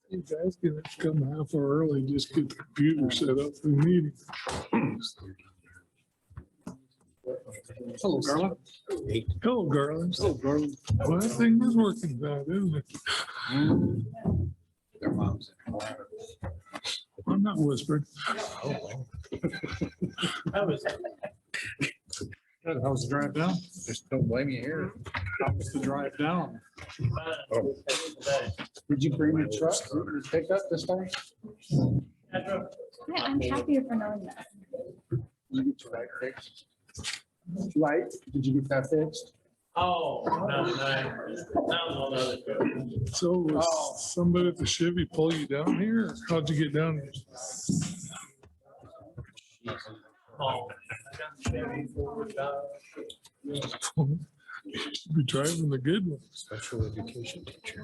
You guys gonna come half hour early, just get the computer set up for the meeting. Hello, Garland. Hello, Garland. Hello, Garland. Well, that thing is working bad, isn't it? Their mom's. I'm not whispering. How was the drive down? Just don't blame you here. How was the drive down? Did you bring your truck, your pickup this time? I'm happier for knowing that. Did you get your light fixed? Light, did you get that fixed? Oh, no, no. So was somebody at the Chevy pull you down here? Or how'd you get down here? Oh. Be driving the good one. Special education teacher.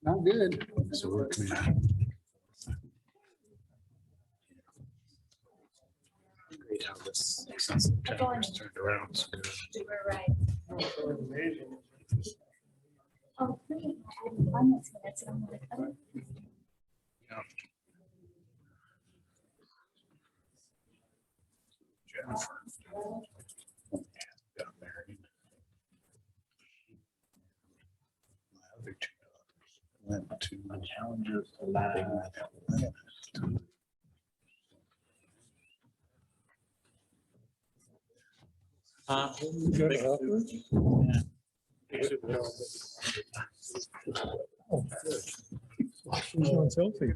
Not good. So we're great how this excessive temperatures turned around. So good. You were right. Oh, pretty. I had 1 minutes and I'm like, oh. Yeah. Jennifer. Got married. My other two daughters went to challenges alive. You got a helper? Oh, she's on selfie.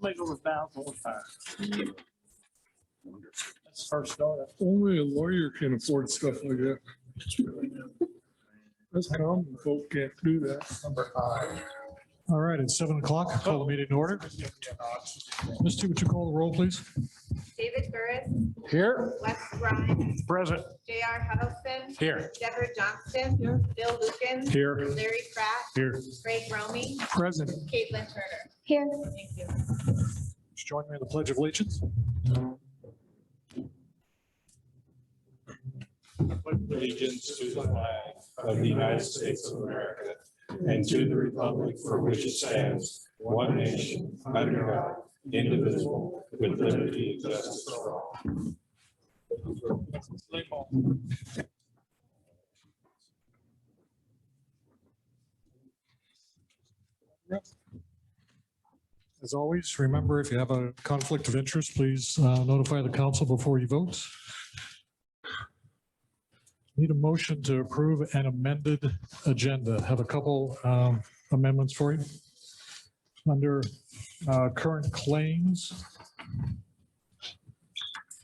Might go with Val all the time. That's first daughter. Only a lawyer can afford stuff like that. That's common. Folk can't do that. Number 5. All right, it's 7 o'clock. Call the meeting to order. Misty, would you call the roll, please? David Burris, Here. Wes Grimes, Present. J.R. Huddleston, Here. Deborah Johnston, Bill Lukens, Here. Larry Pratt, Here. Greg Romy, Present. Caitlin Turner. Here. Thank you. Just join me in the Pledge of Allegiance. Allegiance to the flag of the United States of America and to the republic for which it stands, one nation, under God, indivisible, with liberty and justice for all. As always, remember, if you have a conflict of interest, please notify the council before you vote. Need a motion to approve an amended agenda. Have a couple amendments for you. Under current claims,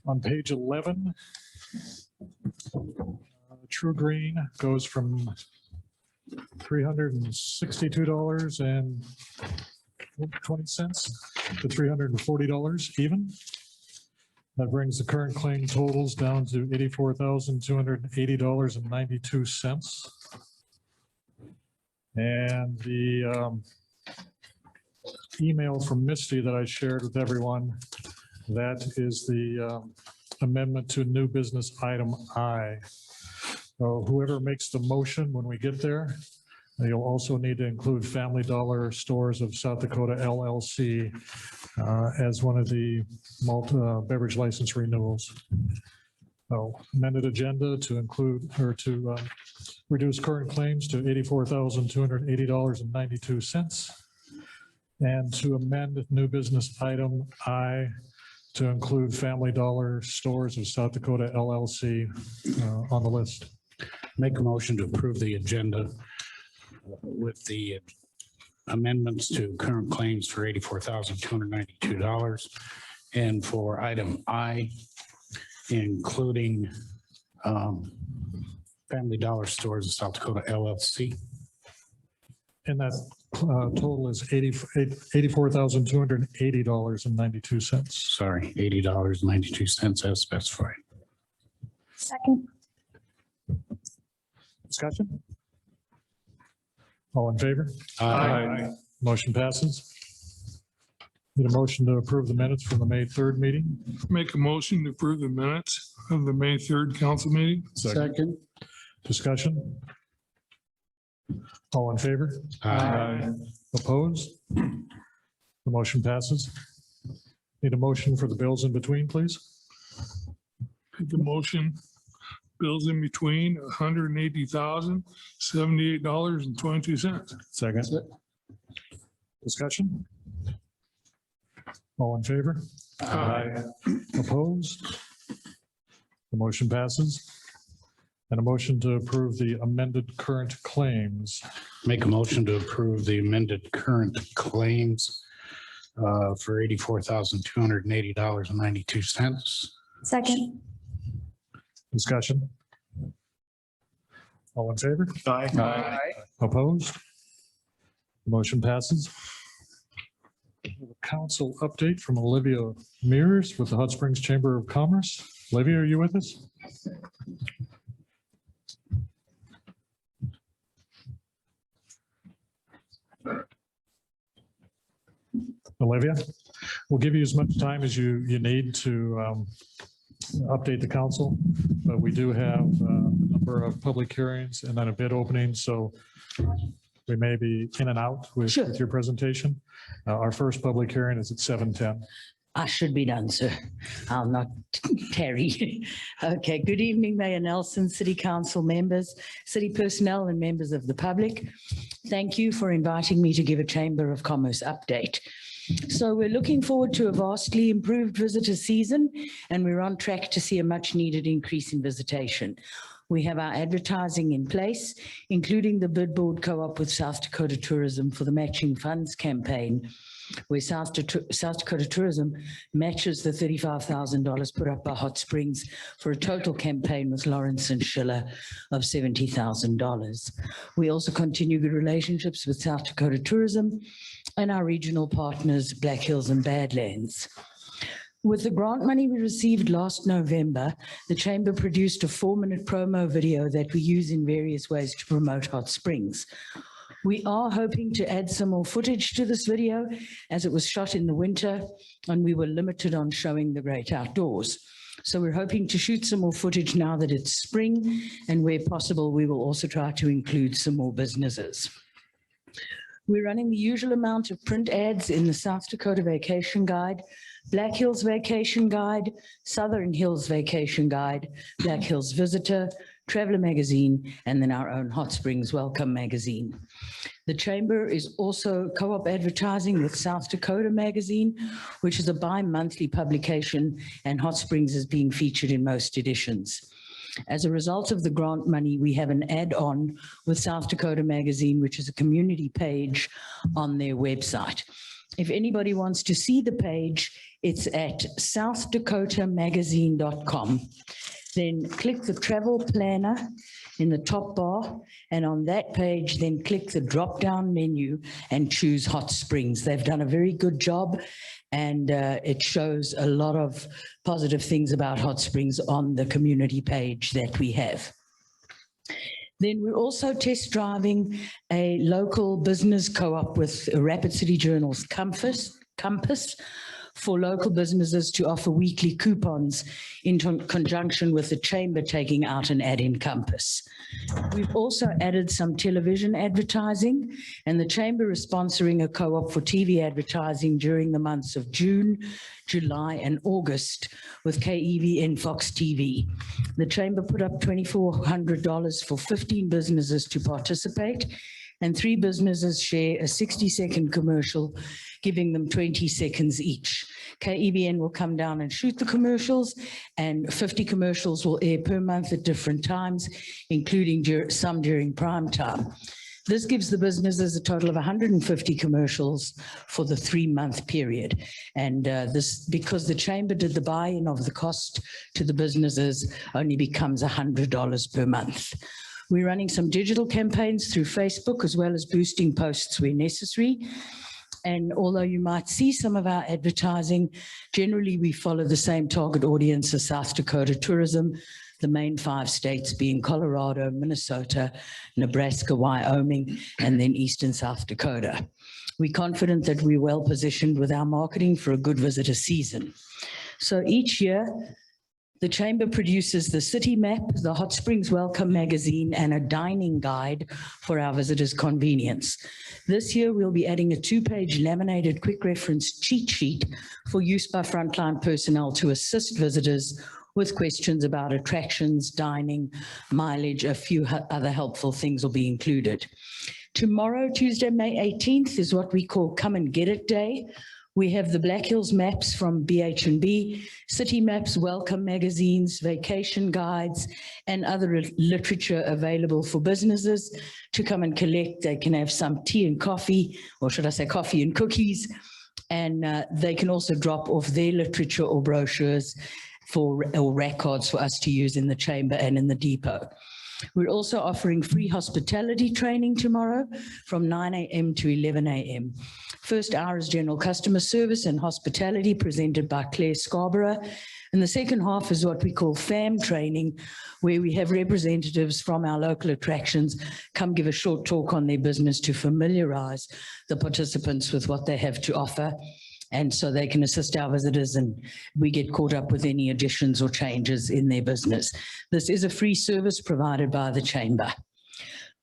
on page 11, True Green goes from $362.20 to $340 even. That brings the current claim totals down to $84,280.92. And the email from Misty that I shared with everyone, that is the amendment to new business item I. So whoever makes the motion when we get there, you'll also need to include Family Dollar Stores of South Dakota LLC as one of the beverage license renewals. So amended agenda to include or to reduce current claims to $84,280.92 and to amend new business item I to include Family Dollar Stores of South Dakota LLC on the list. Make a motion to approve the agenda with the amendments to current claims for $84,292 and for item I, including Family Dollar Stores of South Dakota LLC. And that total is $84,280.92. Sorry, $80.92 as specified. Second. Discussion? All in favor? Motion passes. Need a motion to approve the minutes from the May 3rd meeting? Make a motion to approve the minutes of the May 3rd council meeting. Second. Discussion? All in favor? Opposed? The motion passes. Need a motion for the bills in between, please? Make a motion, bills in between $180,078.22. Second. Discussion? All in favor? Opposed? The motion passes. And a motion to approve the amended current claims. Make a motion to approve the amended current claims for $84,280.92. Second. Discussion? All in favor? Aye. Opposed? The motion passes. Council update from Olivia Mears with the Hot Springs Chamber of Commerce. Olivia, are you with us? Olivia, we'll give you as much time as you need to update the council, but we do have a number of public hearings and then a bid opening, so we may be in and out with your presentation. Our first public hearing is at 7:10. I should be done, sir. I'll not tarry. Okay, good evening, Mayor Nelson, City Council members, city personnel and members of the public. Thank you for inviting me to give a Chamber of Commerce update. So we're looking forward to a vastly improved visitor season, and we're on track to see a much needed increase in visitation. We have our advertising in place, including the bid board co-op with South Dakota Tourism for the Matching Funds campaign, where South Dakota Tourism matches the $35,000 put up by Hot Springs for a total campaign with Lawrence and Schiller of $70,000. We also continue good relationships with South Dakota Tourism and our regional partners, Black Hills and Badlands. With the grant money we received last November, the Chamber produced a 4-minute promo video that we use in various ways to promote Hot Springs. We are hoping to add some more footage to this video as it was shot in the winter and we were limited on showing the great outdoors. So we're hoping to shoot some more footage now that it's spring, and where possible, we will also try to include some more businesses. We're running the usual amount of print ads in the South Dakota Vacation Guide, Black Hills Vacation Guide, Southern Hills Vacation Guide, Black Hills Visitor, Traveler Magazine, and then our own Hot Springs Welcome Magazine. The Chamber is also co-op advertising with South Dakota Magazine, which is a bi-monthly publication, and Hot Springs is being featured in most editions. As a result of the grant money, we have an add-on with South Dakota Magazine, which is a community page on their website. If anybody wants to see the page, it's at southdakota.magazine.com. Then click the travel planner in the top bar, and on that page, then click the drop-down menu and choose Hot Springs. They've done a very good job, and it shows a lot of positive things about Hot Springs on the community page that we have. Then we're also test driving a local business co-op with Rapid City Journal's Compass for local businesses to offer weekly coupons in conjunction with the Chamber taking out an ad in Compass. We've also added some television advertising, and the Chamber is sponsoring a co-op for TV advertising during the months of June, July, and August with KEVN Fox TV. The Chamber put up $2,400 for 15 businesses to participate, and 3 businesses share a 60-second commercial, giving them 20 seconds each. KEVN will come down and shoot the commercials, and 50 commercials will air per month at different times, including some during prime time. This gives the businesses a total of 150 commercials for the 3-month period. And this, because the Chamber did the buy-in of the cost to the businesses, only becomes $100 per month. We're running some digital campaigns through Facebook, as well as boosting posts where necessary. And although you might see some of our advertising, generally we follow the same target audience as South Dakota tourism, the main 5 states being Colorado, Minnesota, Nebraska, Wyoming, and then Eastern South Dakota. We're confident that we're well positioned with our marketing for a good visitor season. So each year, the Chamber produces the city map, the Hot Springs Welcome magazine, and a dining guide for our visitors' convenience. This year, we'll be adding a 2-page laminated quick reference cheat sheet for use by frontline personnel to assist visitors with questions about attractions, dining, mileage. A few other helpful things will be included. Tomorrow, Tuesday, May 18th, is what we call Come and Get It Day. We have the Black Hills maps from BH&B, city maps, welcome magazines, vacation guides, and other literature available for businesses to come and collect. They can have some tea and coffee, or should I say coffee and cookies, and they can also drop off their literature or brochures or rack cards for us to use in the chamber and in the depot. We're also offering free hospitality training tomorrow from 9 a.m. to 11 a.m. First hour is general customer service and hospitality presented by Claire Scarborough. And the second half is what we call FAM training, where we have representatives from our local attractions come give a short talk on their business to familiarize the participants with what they have to offer. And so they can assist our visitors and we get caught up with any additions or changes in their business. This is a free service provided by the Chamber.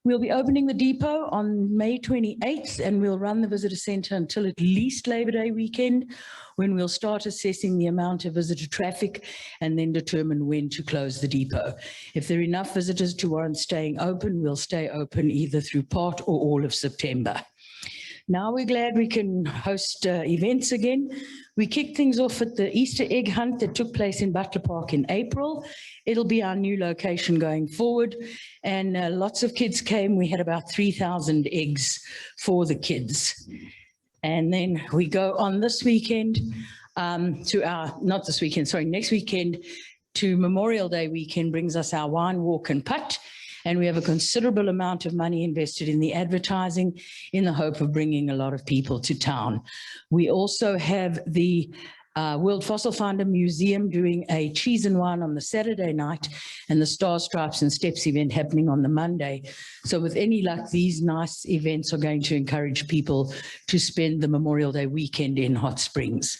We'll be opening the depot on May 28th and we'll run the visitor center until at least Labor Day weekend, when we'll start assessing the amount of visitor traffic and then determine when to close the depot. If there are enough visitors to warrant staying open, we'll stay open either through part or all of September. Now we're glad we can host events again. We kicked things off at the Easter egg hunt that took place in Butler Park in April. It'll be our new location going forward. And lots of kids came. We had about 3,000 eggs for the kids. And then we go on this weekend next weekend to Memorial Day weekend brings us our wine walk and putt. And we have a considerable amount of money invested in the advertising in the hope of bringing a lot of people to town. We also have the World Fossil Finder Museum doing a cheese and wine on the Saturday night and the Stars, Stripes and Steps event happening on the Monday. So with any luck, these nice events are going to encourage people to spend the Memorial Day weekend in Hot Springs.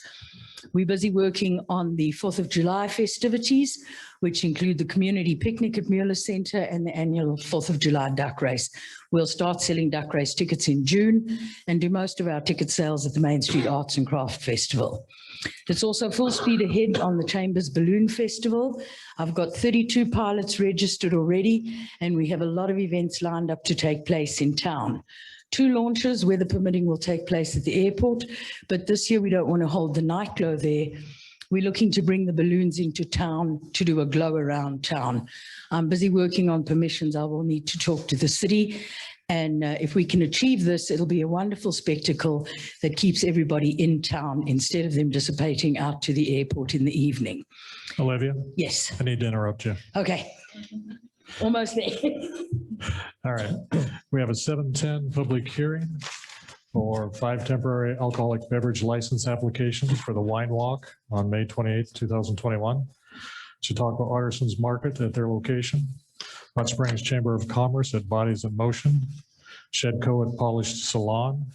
We're busy working on the 4th of July festivities, which include the community picnic at Mueller Center and the annual 4th of July duck race. We'll start selling duck race tickets in June and do most of our ticket sales at the Main Street Arts and Craft Festival. It's also full speed ahead on the Chamber's Balloon Festival. I've got 32 pilots registered already, and we have a lot of events lined up to take place in town. 2 launches, weather permitting, will take place at the airport, but this year we don't want to hold the night glow there. We're looking to bring the balloons into town to do a glow around town. I'm busy working on permissions. I will need to talk to the city. And if we can achieve this, it'll be a wonderful spectacle that keeps everybody in town instead of them dissipating out to the airport in the evening. Olivia? Yes. I need to interrupt you. Okay. Almost there. All right. We have a 7:10 public hearing for 5 temporary alcoholic beverage license applications for the Wine Walk on May 28th, 2021. Chautauqua Artisans Market at their location. Hot Springs Chamber of Commerce at Bodies in Motion. Shedco at Polished Salon.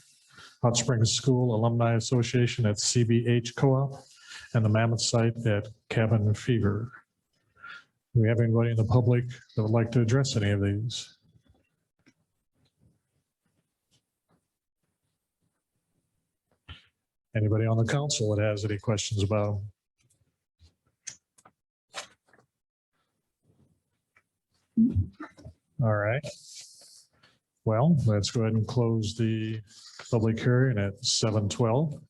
Hot Springs School Alumni Association at CBH Co-op. And the Mammoth site at Cabin Fever. Do we have anybody in the public that would like to address any of these? Anybody on the council that has any questions about them? All right. Well, let's go ahead and close the public hearing at 7:12.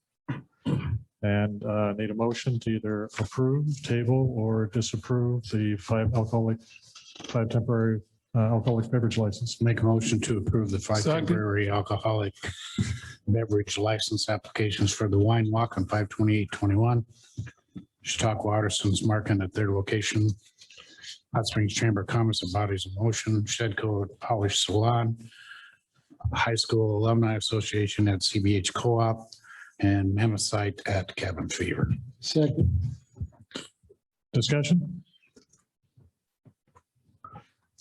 And need a motion to either approve, table, or disapprove the 5 temporary alcoholic beverage license. Make a motion to approve the 5 Second. temporary alcoholic beverage license applications for the Wine Walk on 5/28/21. Chautauqua Artisans Market at their location. Hot Springs Chamber of Commerce and Bodies in Motion. Shedco at Polished Salon. High School Alumni Association at CBH Co-op, and Mammoth Site at Cabin Fever. Second. Discussion?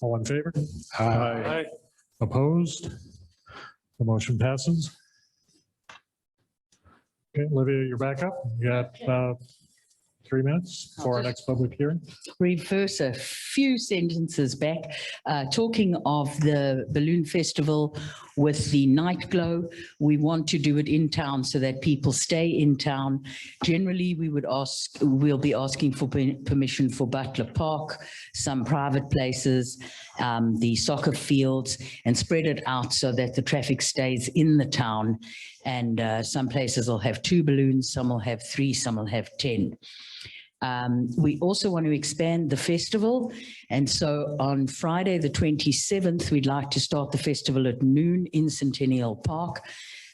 All in favor? Aye. Opposed? The motion passes. Okay, Olivia, you're back up. You got 3 minutes for our next public hearing. Reverse a few sentences back, talking of the balloon festival with the night glow. We want to do it in town so that people stay in town. Generally, we'll be asking for permission for Butler Park, some private places, the soccer fields, and spread it out so that the traffic stays in the town. And some places will have 2 balloons, some will have 3, some will have 10. We also want to expand the festival. And so on Friday, the 27th, we'd like to start the festival at noon in Centennial Park.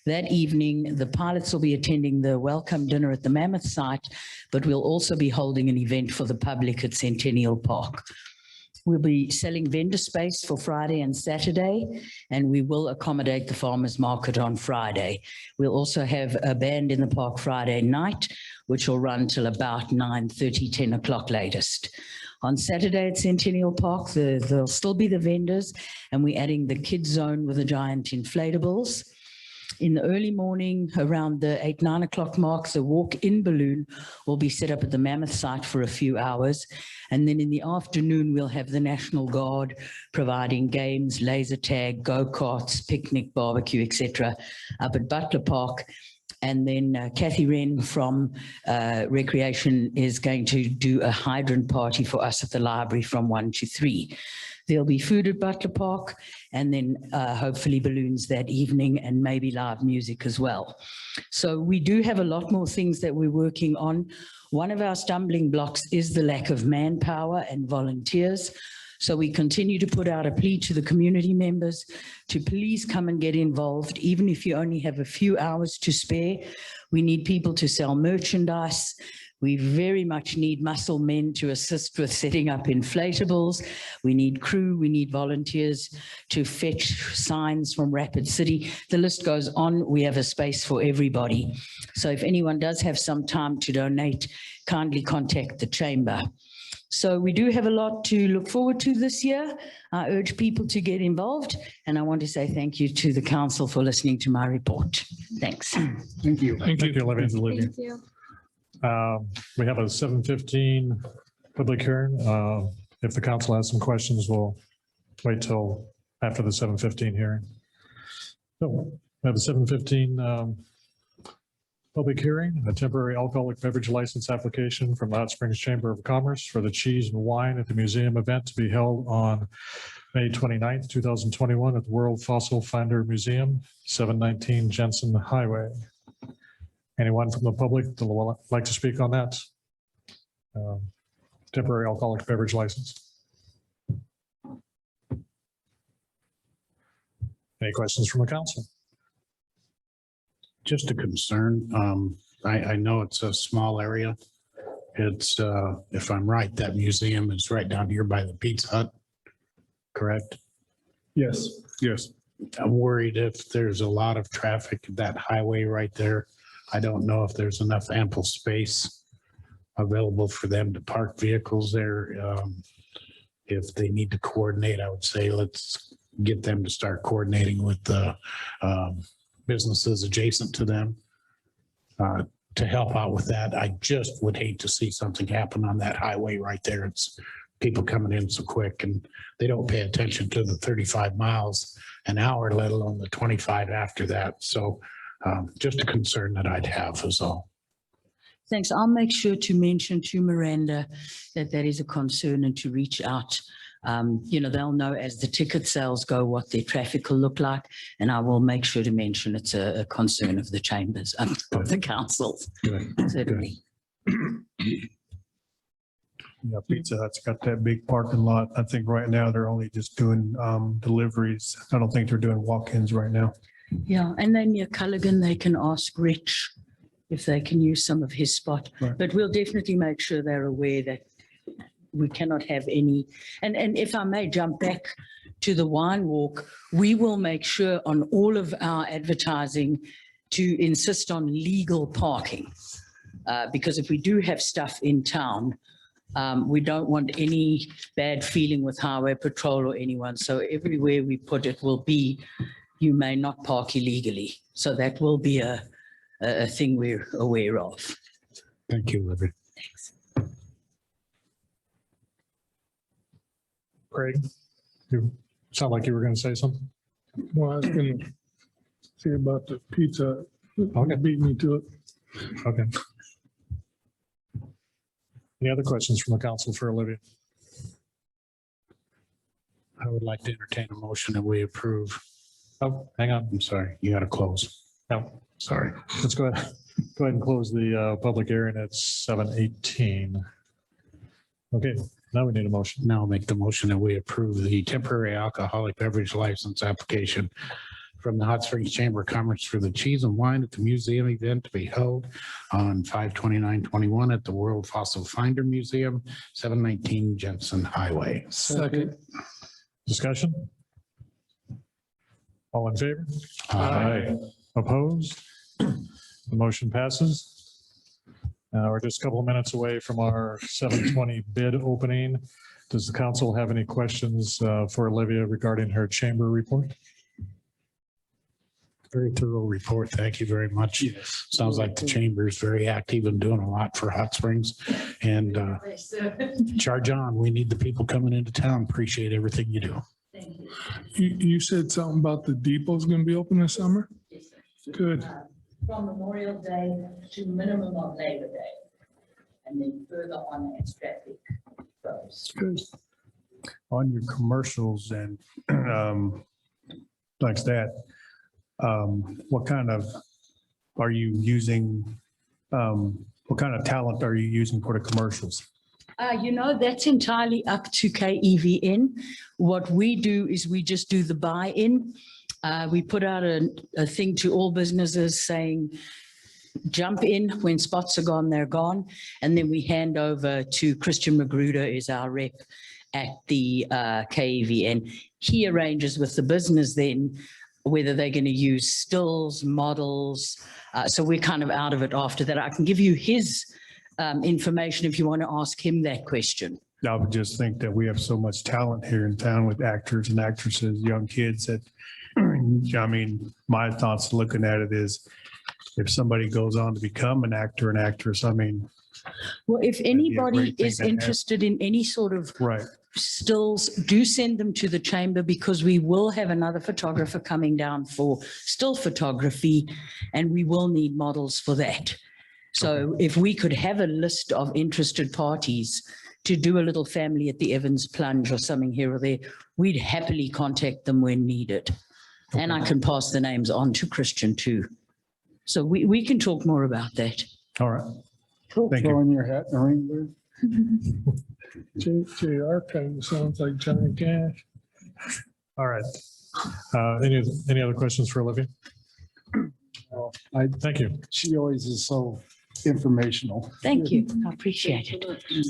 That evening, the pilots will be attending the welcome dinner at the Mammoth site, but we'll also be holding an event for the public at Centennial Park. We'll be selling vendor space for Friday and Saturday, and we will accommodate the farmers market on Friday. We'll also have a band in the park Friday night, which will run till about 9:30, 10 o'clock latest. On Saturday at Centennial Park, there'll still be the vendors, and we're adding the kids zone with the giant inflatables. In the early morning, around the 8, 9 o'clock mark, the walk-in balloon will be set up at the Mammoth site for a few hours. And then in the afternoon, we'll have the National Guard providing games, laser tag, go-karts, picnic, barbecue, etc. up at Butler Park. And then Kathy Wren from Recreation is going to do a hydrant party for us at the library from 1 to 3. There'll be food at Butler Park, and then hopefully balloons that evening and maybe live music as well. So we do have a lot more things that we're working on. One of our stumbling blocks is the lack of manpower and volunteers. So we continue to put out a plea to the community members to please come and get involved, even if you only have a few hours to spare. We need people to sell merchandise. We very much need muscle men to assist with setting up inflatables. We need crew, we need volunteers to fetch signs from Rapid City. The list goes on. We have a space for everybody. So if anyone does have some time to donate, kindly contact the chamber. So we do have a lot to look forward to this year. I urge people to get involved, and I want to say thank you to the council for listening to my report. Thanks. Thank you. Thank you, Olivia. Thank you. We have a 7:15 public hearing. If the council has some questions, we'll wait till after the 7:15 hearing. So we have a 7:15 public hearing, a temporary alcoholic beverage license application from the Hot Springs Chamber of Commerce for the cheese and wine at the museum event to be held on May 29th, 2021 at the World Fossil Finder Museum, 719 Jensen Highway. Anyone from the public that would like to speak on that? Temporary alcoholic beverage license. Any questions from the council? Just a concern. I know it's a small area. It's, if I'm right, that museum is right down here by the Pizza Hut, correct? Yes, yes. I'm worried if there's a lot of traffic, that highway right there. I don't know if there's enough ample space available for them to park vehicles there. If they need to coordinate, I would say let's get them to start coordinating with the businesses adjacent to them to help out with that. I just would hate to see something happen on that highway right there. It's people coming in so quick and they don't pay attention to the 35 miles an hour, let alone the 25 after that. So just a concern that I'd have is all. Thanks. I'll make sure to mention to Miranda that that is a concern and to reach out. They'll know as the ticket sales go what their traffic will look like, and I will make sure to mention it's a concern of the chambers, of the councils. Certainly. Yeah, Pizza Hut's got that big parking lot. I think right now they're only just doing deliveries. I don't think they're doing walk-ins right now. Yeah, and then near Culligan, they can ask Rich if they can use some of his spot. Right. But we'll definitely make sure they're aware that we cannot have any. And if I may jump back to the wine walk, we will make sure on all of our advertising to insist on legal parking. Because if we do have stuff in town, we don't want any bad feeling with highway patrol or anyone. So everywhere we put it will be, you may not park illegally. So that will be a thing we're aware of. Thank you, Libby. Thanks. Craig, you sound like you were going to say something. Well, I was gonna see about the pizza. Okay. Beat me to it. Okay. Any other questions from the council for Olivia? I would like to entertain a motion that we approve. Oh, hang on. I'm sorry, you got to close. No, Sorry. let's go ahead. Go ahead and close the public hearing at 7:18. Okay, now we need a motion. Now I'll make the motion that we approve the temporary alcoholic beverage license application from the Hot Springs Chamber of Commerce for the Cheese and Wine at the Museum event to be held on 5/29/21 at the World Fossil Finder Museum, 719 Jensen Highway. Second. Discussion? All in favor? Aye. Opposed? The motion passes. We're just a couple of minutes away from our 7:20 bid opening. Does the council have any questions for Olivia regarding her chamber report? Very thorough report. Thank you very much. Sounds like the chamber is very active and doing a lot for Hot Springs. And charge on. We need the people coming into town. Appreciate everything you do. You said something about the depot's gonna be open this summer? Good. From Memorial Day to minimum of Labor Day. And then further on as traffic goes. Good. On your commercials and like that, what kind of, are you using, what kind of talent are you using for the commercials? That's entirely up to KEVN. What we do is we just do the buy-in. We put out a thing to all businesses saying, jump in when spots are gone, they're gone. And then we hand over to Christian Magruder is our rep at the KEVN. He arranges with the business then whether they're going to use stills, models. So we're kind of out of it after that. I can give you his information if you want to ask him that question. I would just think that we have so much talent here in town with actors and actresses, young kids that, I mean, my thoughts looking at it is if somebody goes on to become an actor and actress, I mean. Well, if be a anybody great thing is to have. interested in any sort of Right. stills, do send them to the chamber because we will have another photographer coming down for still photography and we will need models for that. So if we could have a list of interested parties to do a little family at the Evans Plunge or something here or there, we'd happily contact them when needed. And I can pass the names on to Christian too. So we can talk more about that. All right. Cool. Thank you. Throwing your hat in the ring there. JR kind of sounds like Johnny Cash. All right. Any other questions for Olivia? Thank you. She always is so informational. Thank you. I appreciate it. Thank you.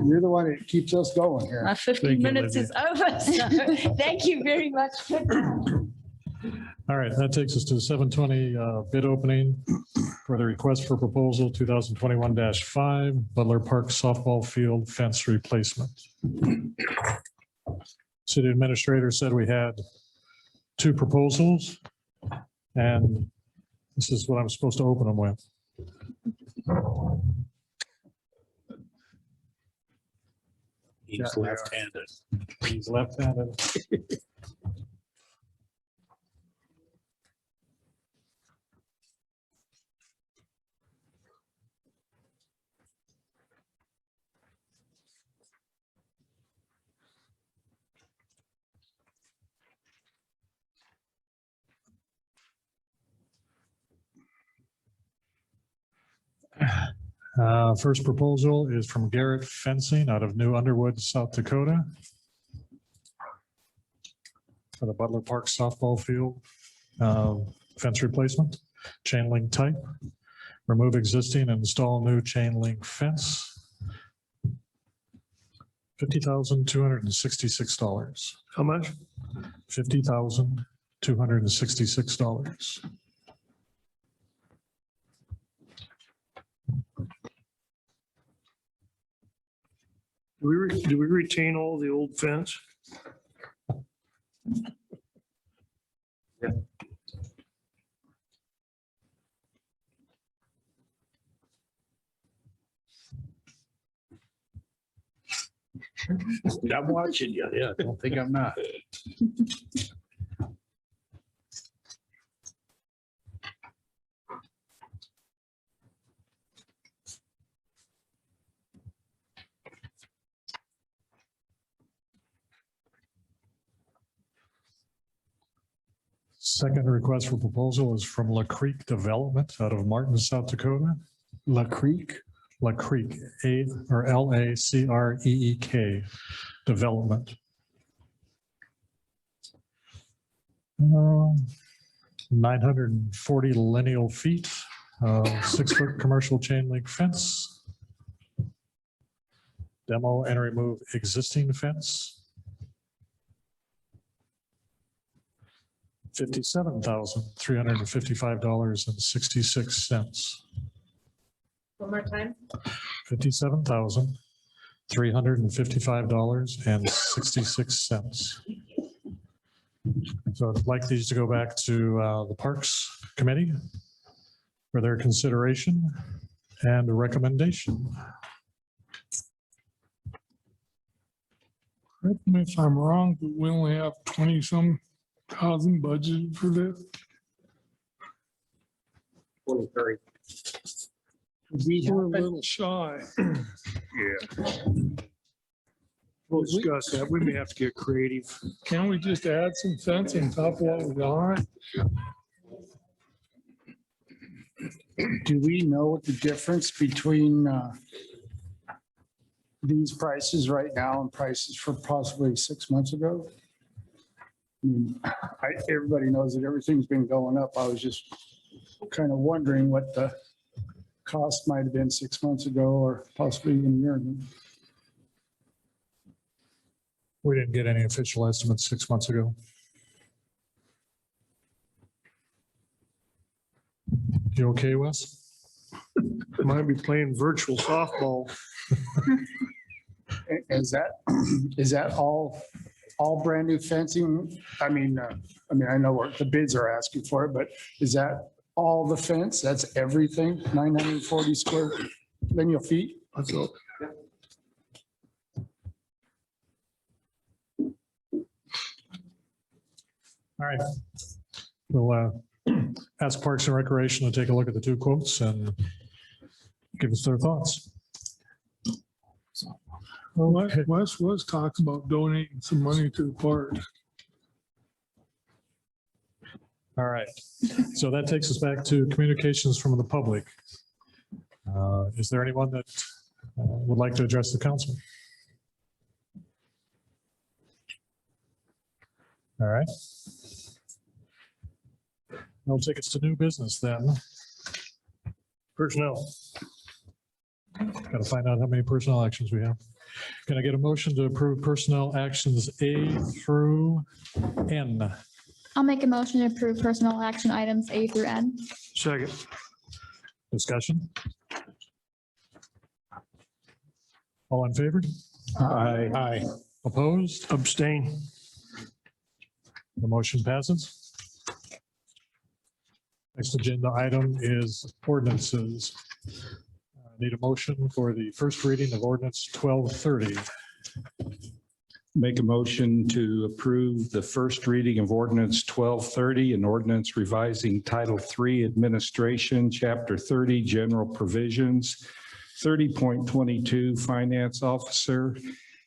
You're the one that keeps us going here. My 15 Thank you, minutes is over. So thank you very much. All right, that takes us to the 7:20 bid opening for the request for proposal 2021-5 Butler Park softball field fence replacement. City administrator said we had 2 proposals, and this is what I'm supposed to open them with. He's left-handed. He's left-handed. First proposal is from Garrett Fencing out of New Underwood, South Dakota, for the Butler Park softball field fence replacement, chain link type, remove existing and install new chain link fence. $50,266. How much? $50,266. Do we retain all the old fence? I'm watching you. Yeah, don't think I'm not. Second request for proposal is from La Creek Development out of Martin, South Dakota. La Creek? La Creek, LACREEK Development. 940 lineal feet, 6-foot commercial chain link fence. Demo and remove existing fence. $57,355.66. One more time. $57,355.66. So I'd like these to go back to the Parks Committee for their consideration and a recommendation. Correct me if I'm wrong, but we only have 20-some thousand budgeted for this. 23. We're a little shy. We'll discuss that. We may have to get creative. Can't we just add some fence on top of what we got? Do we know what the difference between these prices right now and prices for possibly 6 months ago? I mean, everybody knows that everything's been going up. I was just kind of wondering what the cost might have been 6 months ago or possibly even a year ago. We didn't get any official estimates 6 months ago. You okay, Wes? Might be playing virtual softball. Is that all brand new fencing? I mean, I know what the bids are asking for it, but is that all the fence? That's everything? 940 square lineal feet? That's all. All right. We'll ask Parks and Recreation to take a look at the two quotes and give us their thoughts. Well, Wes was talking about donating some money to the park. All right. So that takes us back to communications from the public. Is there anyone that would like to address the council? All right. I'll take us to new business then. Personnel. Got to find out how many personnel actions we have. Can I get a motion to approve personnel actions A through N? I'll make a motion to approve personnel action items A through N. Second. Discussion? All in favor? Aye. Opposed? Abstain. The motion passes. Next agenda item is ordinances. Need a motion for the first reading of ordinance 1230. Make a motion to approve the first reading of ordinance 1230, an ordinance revising Title III Administration, Chapter 30, General Provisions, 30.22 Finance Officer,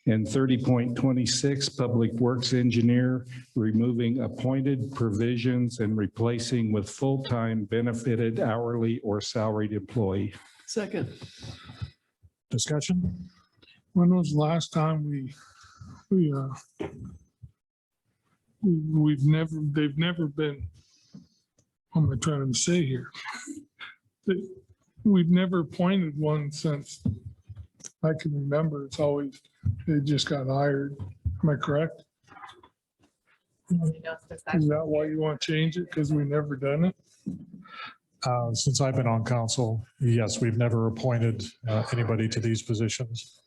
and 30.26 Public Works Engineer, removing appointed provisions and replacing with full-time benefited hourly or salaried employee. Second. Discussion? When was the last time they've never been, what am I trying to say here? We've never appointed one since I can remember. It's always, they just got hired. Am I correct? Is that why you want to change it? Because we never done it? Since I've been on council, yes, we've never appointed anybody to these positions.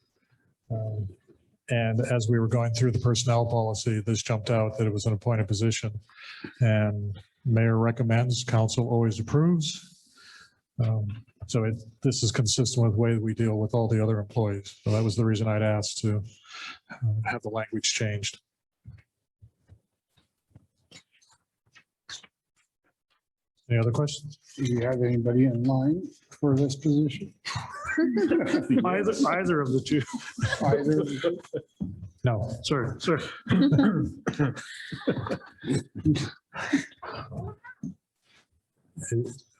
And as we were going through the personnel policy, this jumped out that it was an appointed position. And mayor recommends, council always approves. So this is consistent with the way that we deal with all the other employees. So that was the reason I'd asked to have the language changed. Any other questions? Do you have anybody in line for this position? Either of the two. Either? No. Sorry.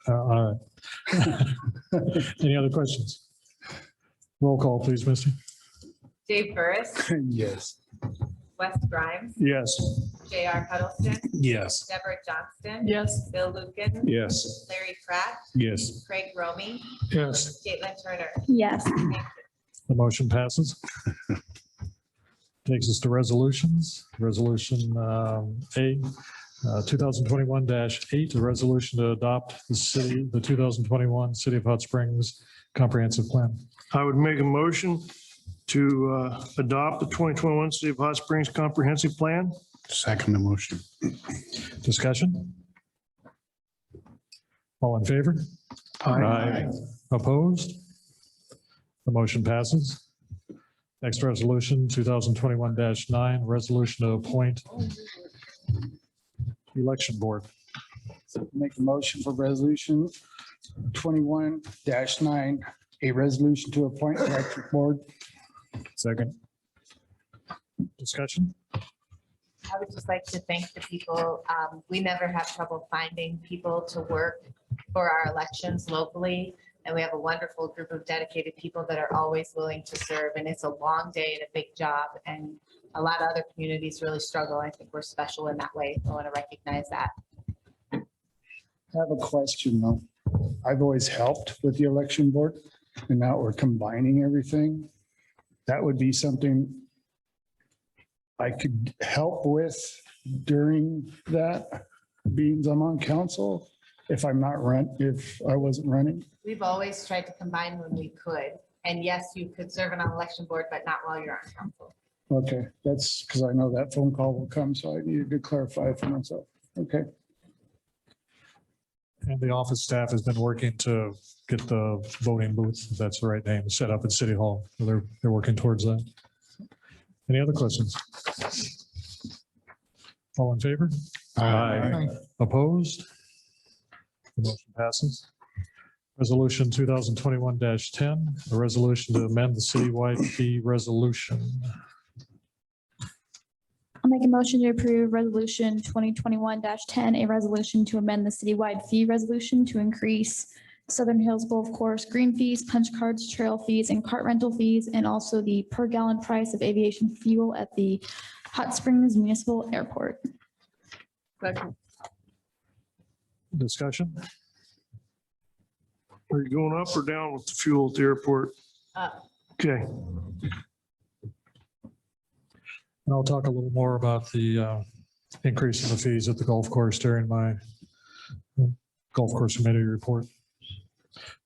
All right. Any other questions? Roll call, please, Misty. Dave Burris, Yes. Wes Grimes, Yes. J.R. Huddleston, Yes. Deborah Johnston. Yes. Bill Luken. Yes. Larry Pratt, Yes. Craig Romy, Yes. Caitlin Turner. Yes. The motion passes. Takes us to resolutions. Resolution A, 2021-8, a resolution to adopt the 2021 City of Hot Springs Comprehensive Plan. I would make a motion to adopt the 2021 City of Hot Springs Comprehensive Plan. Second the motion. Discussion? All in favor? Aye. Opposed? The motion passes. Next resolution, 2021-9, resolution to appoint election board. Make a motion for resolution 21-9, a resolution to appoint electric board. Second. Discussion? I would just like to thank the people. We never have trouble finding people to work for our elections locally. And we have a wonderful group of dedicated people that are always willing to serve. And it's a long day and a big job. And a lot of other communities really struggle. I think we're special in that way. I want to recognize that. I have a question though. I've always helped with the election board and now we're combining everything. That would be something I could help with during that, being I'm on council, if I'm not if I wasn't running. We've always tried to combine when we could. And yes, you could serve on an election board, but not while you're on council. Okay, that's because I know that phone call will come, so I needed to clarify for myself. Okay. And the office staff has been working to get the voting booth, if that's the right name, set up at City Hall. So they're working towards that. Any other questions? All in favor? Aye. Opposed? The motion passes. Resolution 2021-10, a resolution to amend the citywide fee resolution. I'll make a motion to approve resolution 2021-10, a resolution to amend the citywide fee resolution to increase Southern Hills Golf Course green fees, punch cards, trail fees, and cart rental fees, and also the per gallon price of aviation fuel at the Hot Springs Municipal Airport. Discussion? Are you going up or down with the fuel at the airport? Okay. And I'll talk a little more about the increase in the fees at the golf course during my golf course committee report.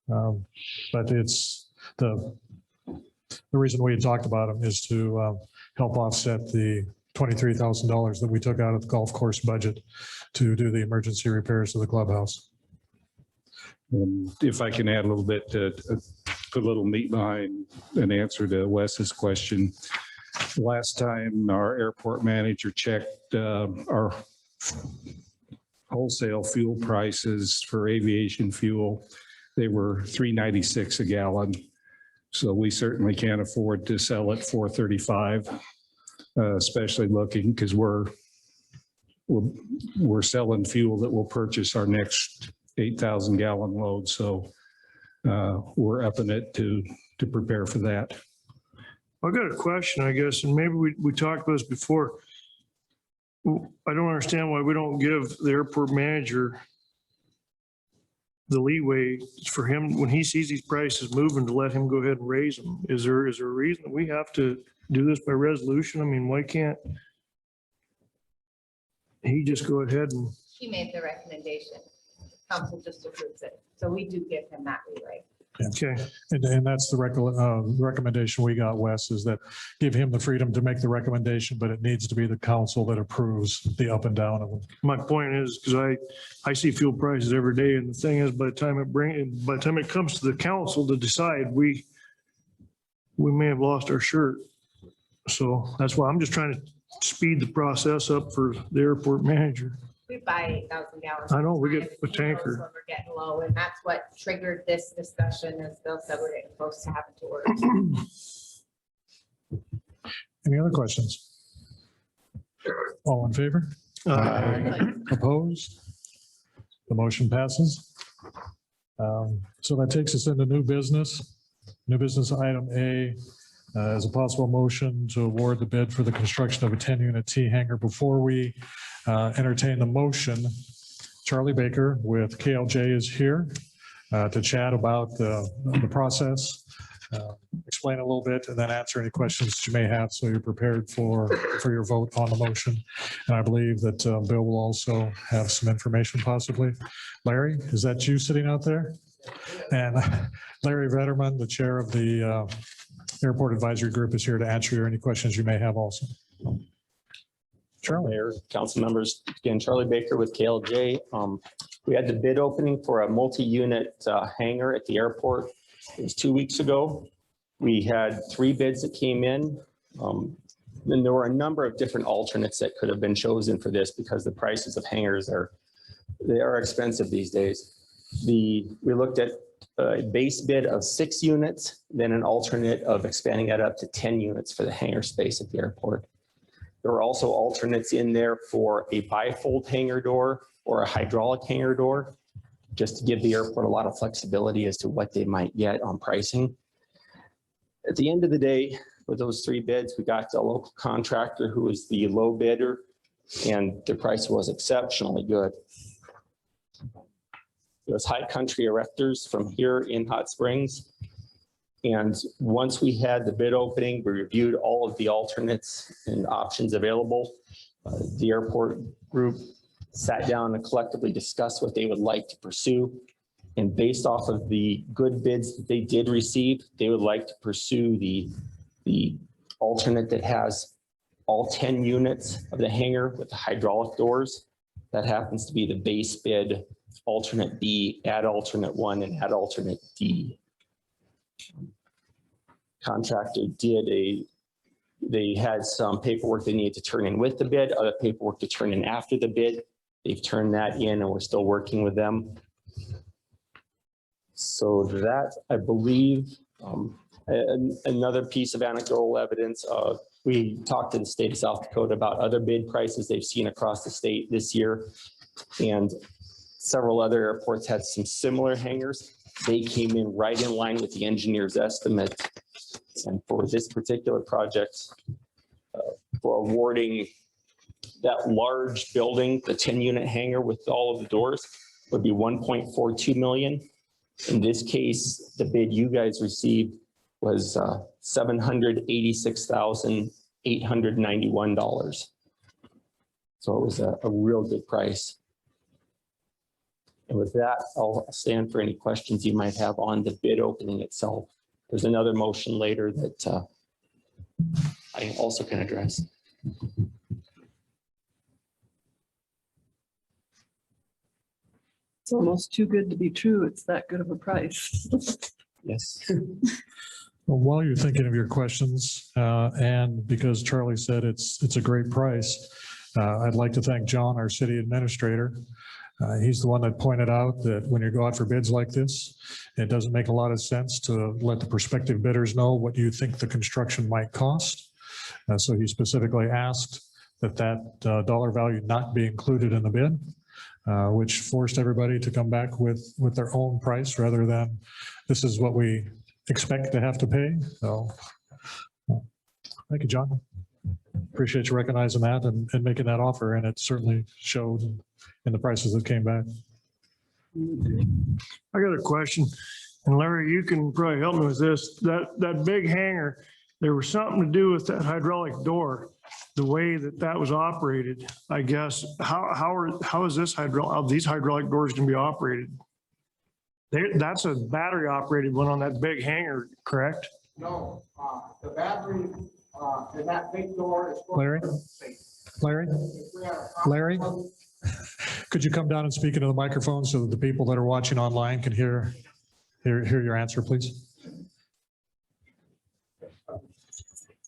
But it's the reason we had talked about them is to help offset the $23,000 that we took out of the golf course budget to do the emergency repairs to the clubhouse. And if I can add a little bit to put a little meat behind an answer to Wes's question. Last time our airport manager checked our wholesale fuel prices for aviation fuel, they were $3.96 a gallon. So we certainly can't afford to sell at $4.35, especially looking because we're selling fuel that will purchase our next 8,000 gallon load. So we're upping it to prepare for that. I've got a question, I guess, and maybe we talked about this before. I don't understand why we don't give the airport manager the leeway for him when he sees these prices moving to let him go ahead and raise them. Is there a reason that we have to do this by resolution? I mean, why can't? he just go ahead and, He made the recommendation. Council just approves it. So we do give him that leeway. okay, And that's the recommendation we got, Wes, is that give him the freedom to make the recommendation, but it needs to be the council that approves the up and down of it. my point is, because I see fuel prices every day, and the thing is, by the time it comes to the council to decide, we may have lost our shirt. So that's why I'm just trying to speed the process up for the airport manager. We buy 8,000 gallons. I know, we get at a time. He knows tanker. when we're getting low, and that's what triggered this discussion, as Bill said, we're getting close to having to order. Any other questions? All in favor? Opposed? The motion passes. So that takes us into new business. New business item A is a possible motion to award the bid for the construction of a 10-unit T hangar. Before we entertain the motion, Charlie Baker with KLJ is here to chat about the process, explain a little bit, and then answer any questions you may have, so you're prepared for your vote on the motion. And I believe that Bill will also have some information possibly. Larry, is that you sitting out there? And Larry Vetterman, the chair of the Airport Advisory Group, is here to answer any questions you may have also. Charlie. Mayor, council members, again, Charlie Baker with KLJ. We had the bid opening for a multi-unit hangar at the airport. It was 2 weeks ago. We had 3 bids that came in. Then there were a number of different alternates that could have been chosen for this, because the prices of hangars are expensive these days. We looked at a base bid of 6 units, then an alternate of expanding that up to 10 units for the hangar space at the airport. There were also alternates in there for a bifold hangar door or a hydraulic hangar door, just to give the airport a lot of flexibility as to what they might get on pricing. At the end of the day, with those 3 bids, we got the local contractor who was the low bidder, and the price was exceptionally good. It was High Country Erectors from here in Hot Springs. And once we had the bid opening, we reviewed all of the alternates and options available. The airport group sat down and collectively discussed what they would like to pursue. And based off of the good bids that they did receive, they would like to pursue the alternate that has all 10 units of the hangar with the hydraulic doors. That happens to be the base bid, alternate B, add alternate 1, and add alternate D. Contractor they had some paperwork they needed to turn in with the bid, other paperwork to turn in after the bid. They've turned that in, and we're still working with them. So that, I believe, another piece of anecdotal evidence, we talked to the state of South Dakota about other bid prices they've seen across the state this year. And several other airports had some similar hangars. They came in right in line with the engineer's estimate. And for this particular project, for awarding that large building, the 10-unit hangar with all of the doors, would be $1.42 million. In this case, the bid you guys received was $786,891. So it was a real good price. And with that, I'll stand for any questions you might have on the bid opening itself. There's another motion later that I also can address. It's almost too good to be true. It's that good of a price. Yes. Well, while you're thinking of your questions, and because Charlie said it's a great price, I'd like to thank John, our city administrator. He's the one that pointed out that when you go out for bids like this, it doesn't make a lot of sense to let the prospective bidders know what you think the construction might cost. So he specifically asked that dollar value not be included in the bid, which forced everybody to come back with their own price rather than this is what we expect to have to pay. So thank you, John. Appreciate you recognizing that and making that offer. And it certainly showed in the prices that came back. I got a question, and Larry, you can probably help me with this. That big hangar, there was something to do with that hydraulic door, the way that that was operated, I guess. How is this these hydraulic doors can be operated? That's a battery operated one on that big hangar, correct? No, the battery, in that big door is. Larry? Larry, could you come down and speak into the microphone so that the people that are watching online can hear your answer, please?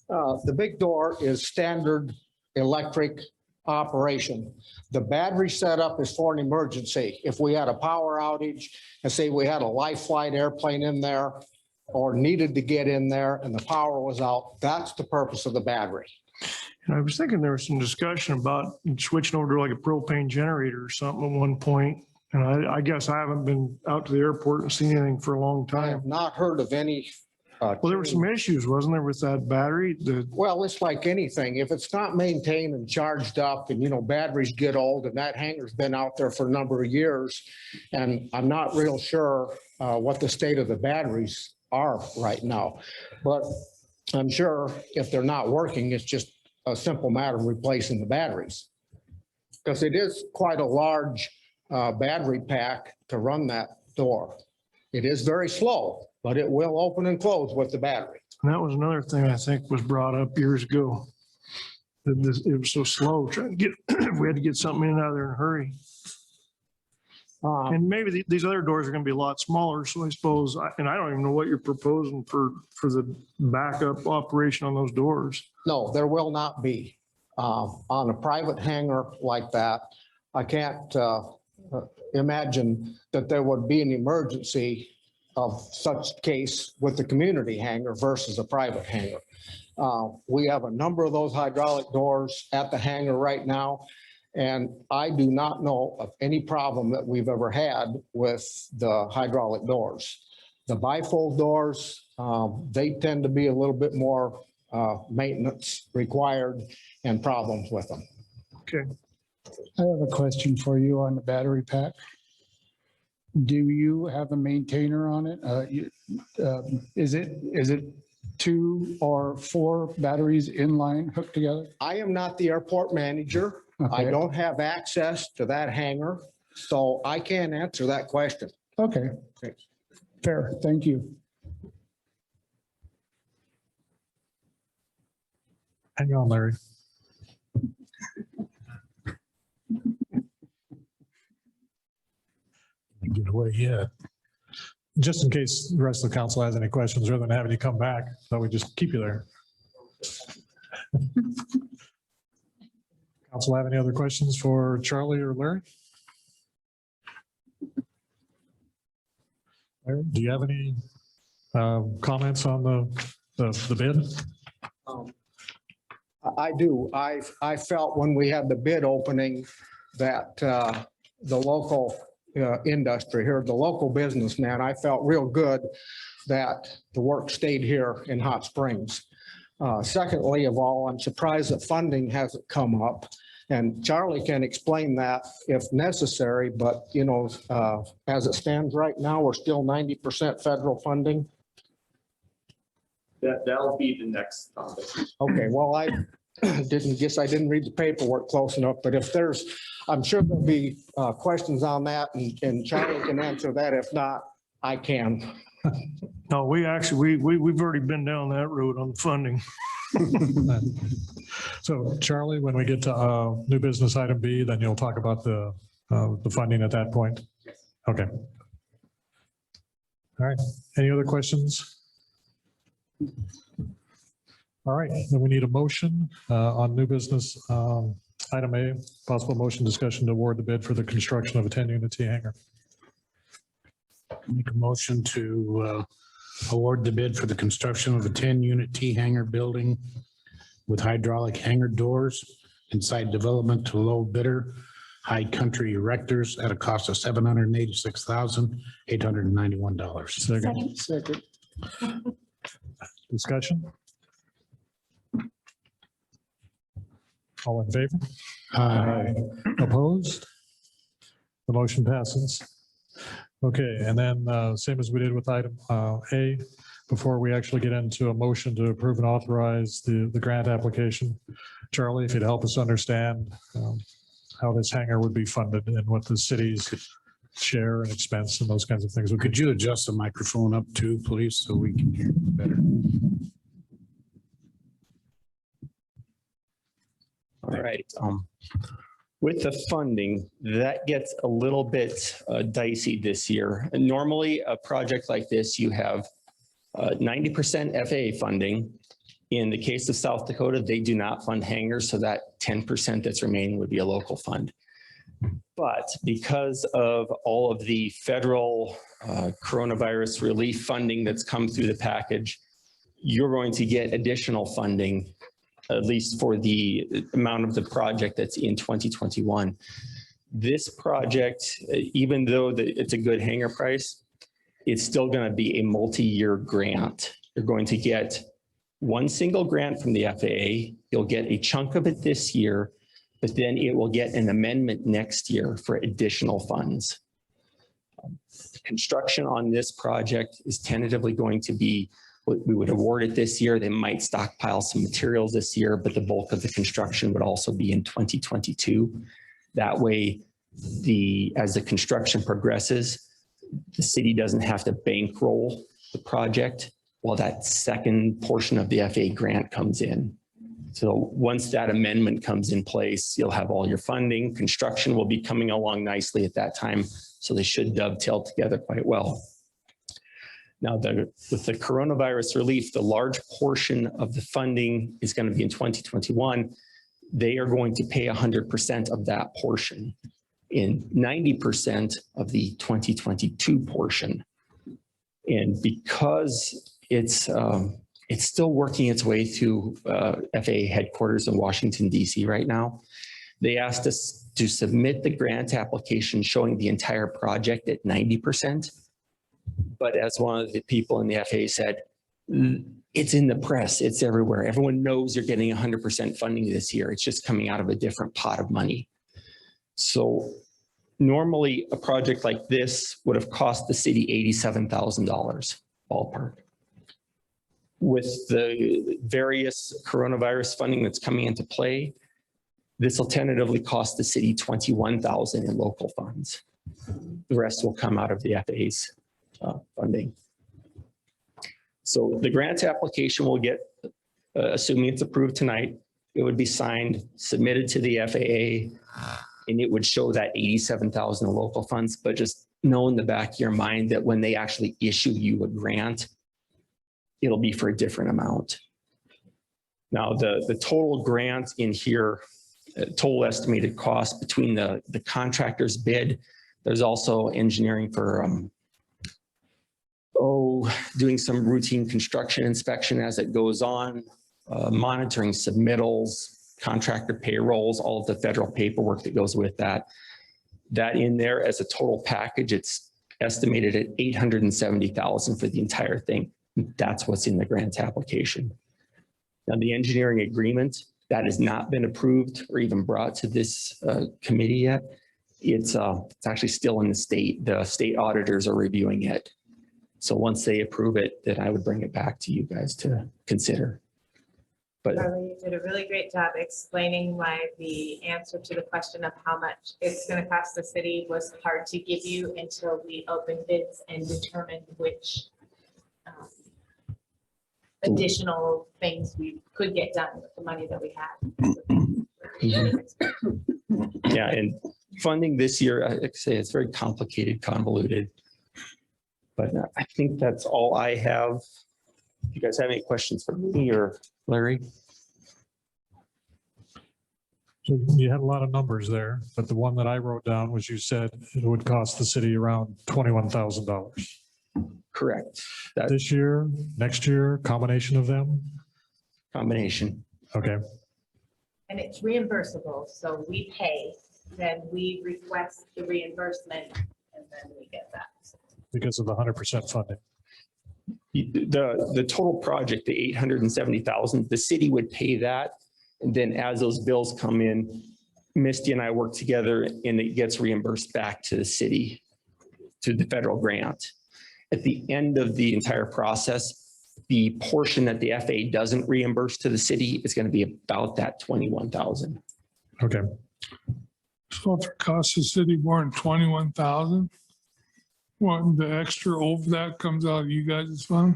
The big door is standard electric operation. The battery setup is for an emergency. If we had a power outage and say we had a life flight airplane in there or needed to get in there and the power was out, that's the purpose of the battery. And I was thinking there was some discussion about switching over to like a propane generator or something at one point. And I guess I haven't been out to the airport and seen anything for a long I time. have not heard of any. Well, there were some issues, wasn't there, with that battery? Well, it's like anything. If it's not maintained and charged up and, batteries get old and that hangar's been out there for a number of years. And I'm not real sure what the state of the batteries are right now. But I'm sure if they're not working, it's just a simple matter of replacing the batteries. Because it is quite a large battery pack to run that door. It is very slow, but it will open and close with the battery. And that was another thing I think was brought up years ago. It was so slow trying to get, we had to get something in and out of there in a hurry. And maybe these other doors are going to be a lot smaller. So I suppose, and I don't even know what you're proposing for the backup operation on those doors. No, there will not be. On a private hangar like that, I can't imagine that there would be an emergency of such case with the community hangar versus a private hangar. We have a number of those hydraulic doors at the hangar right now, and I do not know of any problem that we've ever had with the hydraulic doors. The bifold doors, they tend to be a little bit more maintenance required and problems with them. Okay. I have a question for you on the battery pack. Do you have a maintainer on it? Is it 2 or 4 batteries in line hooked together? I am not the airport manager. I Okay. don't have access to that hangar, so I can't answer that question. Okay, fair, thank you. Hang on, Larry. Get away yet. Just in case the rest of the council has any questions, rather than having you come back, thought we'd just keep you there. Council have any other questions for Charlie or Larry? Larry, do you have any comments on the bid? I do. I felt when we had the bid opening that the local industry here, the local businessman, I felt real good that the work stayed here in Hot Springs. Secondly of all, I'm surprised that funding hasn't come up. And Charlie can explain that if necessary, but as it stands right now, we're still 90% federal funding. That'll be the next topic. Okay, well, I didn't read the paperwork close enough, but if there's, I'm sure there'll be questions on that and Charlie can answer that. If not, I can. No, we've already been down that road on the funding. So Charlie, when we get to new business item B, then you'll talk about the funding at that point? Yes. Okay. All right. Any other questions? All right, then we need a motion on new business. Item A, possible motion discussion to award the bid for the construction of a 10-unit T hangar. Make a motion to award the bid for the construction of a 10-unit T hangar building with hydraulic hangar doors and site development to low bidder, High Country Erectors at a cost of $786,891. Second. Discussion? All in favor? Aye. Opposed? The motion passes. Okay, and then same as we did with item A, before we actually get into a motion to approve and authorize the grant application, Charlie, if you'd help us understand how this hangar would be funded and what the city's share and expense and those kinds of things would be. Could you adjust the microphone up too, please, so we can hear better? All right. With the funding, that gets a little bit dicey this year. And normally, a project like this, you have 90% FAA funding. In the case of South Dakota, they do not fund hangars, so that 10% that's remaining would be a local fund. But because of all of the federal coronavirus relief funding that's come through the package, you're going to get additional funding, at least for the amount of the project that's in 2021. This project, even though it's a good hangar price, it's still going to be a multi-year grant. You're going to get one single grant from the FAA. You'll get a chunk of it this year, but then it will get an amendment next year for additional funds. Construction on this project is tentatively going to be, we would award it this year. They might stockpile some materials this year, but the bulk of the construction would also be in 2022. That way, as the construction progresses, the city doesn't have to bankroll the project while that second portion of the FAA grant comes in. So once that amendment comes in place, you'll have all your funding. Construction will be coming along nicely at that time, so they should dovetail together quite well. Now, with the coronavirus relief, the large portion of the funding is going to be in 2021. They are going to pay 100% of that portion in 90% of the 2022 portion. And because it's still working its way through FAA headquarters in Washington, DC right now, they asked us to submit the grant application showing the entire project at 90%. But as one of the people in the FAA said, it's in the press, it's everywhere. Everyone knows you're getting 100% funding this year. It's just coming out of a different pot of money. So normally a project like this would have cost the city $87,000 ballpark. With the various coronavirus funding that's coming into play, this will tentatively cost the city $21,000 in local funds. The rest will come out of the FAA's funding. So the grant application will get, assuming it's approved tonight, it would be signed, submitted to the FAA, and it would show that $87,000 in local funds. But just know in the back of your mind that when they actually issue you a grant, it'll be for a different amount. Now, the total grant in here, total estimated cost between the contractor's bid, there's also engineering for doing some routine construction inspection as it goes on, monitoring submittals, contractor payrolls, all of the federal paperwork that goes with that. That in there as a total package, it's estimated at $870,000 for the entire thing. That's what's in the grant application. Now, the engineering agreement, that has not been approved or even brought to this committee yet. It's actually still in the state. The state auditors are reviewing it. So once they approve it, then I would bring it back to you guys to consider. But Charlie did a really great job explaining why the answer to the question of how much it's going to cost the city was hard to give you until we opened bids and determined which additional things we could get done with the money that we had. yeah, and funding this year, like I say, it's very complicated, convoluted. But I think that's all I have. If you guys have any questions for me or Larry? So you had a lot of numbers there, but the one that I wrote down was you said it would cost the city around $21,000. Correct. This year, next year, combination of them? Combination. Okay. And it's reimbursable, so we pay, then we request the reimbursement, and then we get that. Because of the 100% funding. The total project, the 870,000, the city would pay that. And then as those bills come in, Misty and I work together and it gets reimbursed back to the city, to the federal grant. At the end of the entire process, the portion that the FAA doesn't reimburse to the city is going to be about that 21,000. Okay. So if it costs the city more than 21,000, what, the extra over that comes out of you guys' fund?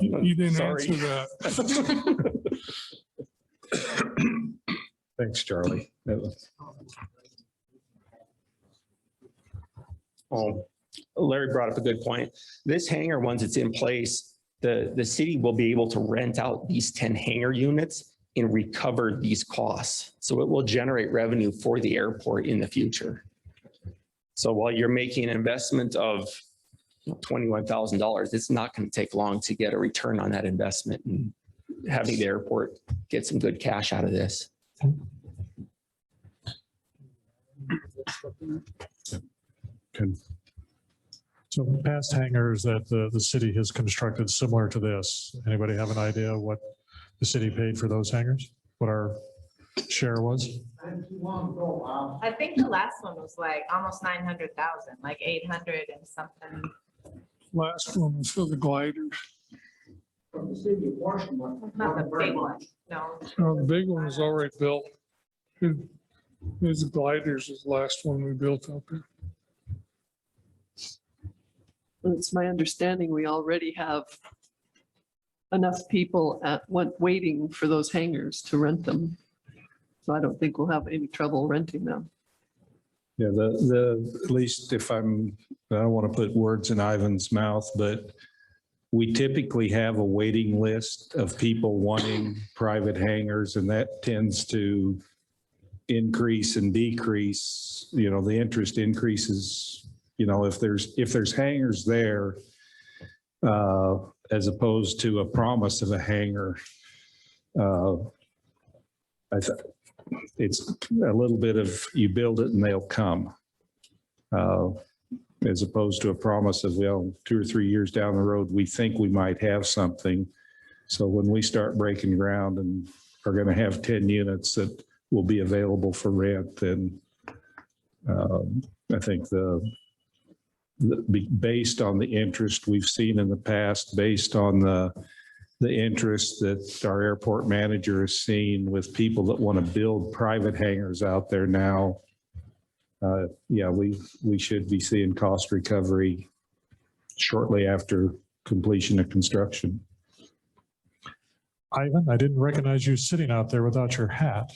You didn't Sorry. answer that. Thanks, Charlie. Oh, Larry brought up a good point. This hangar, once it's in place, the city will be able to rent out these 10 hangar units and recover these costs. So it will generate revenue for the airport in the future. So while you're making an investment of $21,000, it's not going to take long to get a return on that investment and having the airport get some good cash out of this. So past hangars that the city has constructed similar to this, anybody have an idea what the city paid for those hangars? What our share was? I think the last one was like almost 900,000, like 800 and something. Last one was for the gliders. Not the big one, no. No, the big one was already built. His gliders is the last one we built out there. It's my understanding we already have enough people waiting for those hangars to rent them. So I don't think we'll have any trouble renting them. Yeah, at least if I don't want to put words in Ivan's mouth, but we typically have a waiting list of people wanting private hangars, and that tends to increase and decrease. You know, the interest increases, you know, if there's hangars there, as opposed to a promise of a hangar. It's a little bit of you build it and they'll come, as opposed to a promise of, well, 2 or 3 years down the road, we think we might have something. So when we start breaking ground and are going to have 10 units that will be available for rent, then I think based on the interest we've seen in the past, based on the interest that our airport manager has seen with people that want to build private hangars out there now, yeah, we should be seeing cost recovery shortly after completion of construction. Ivan, I didn't recognize you sitting out there without your hat.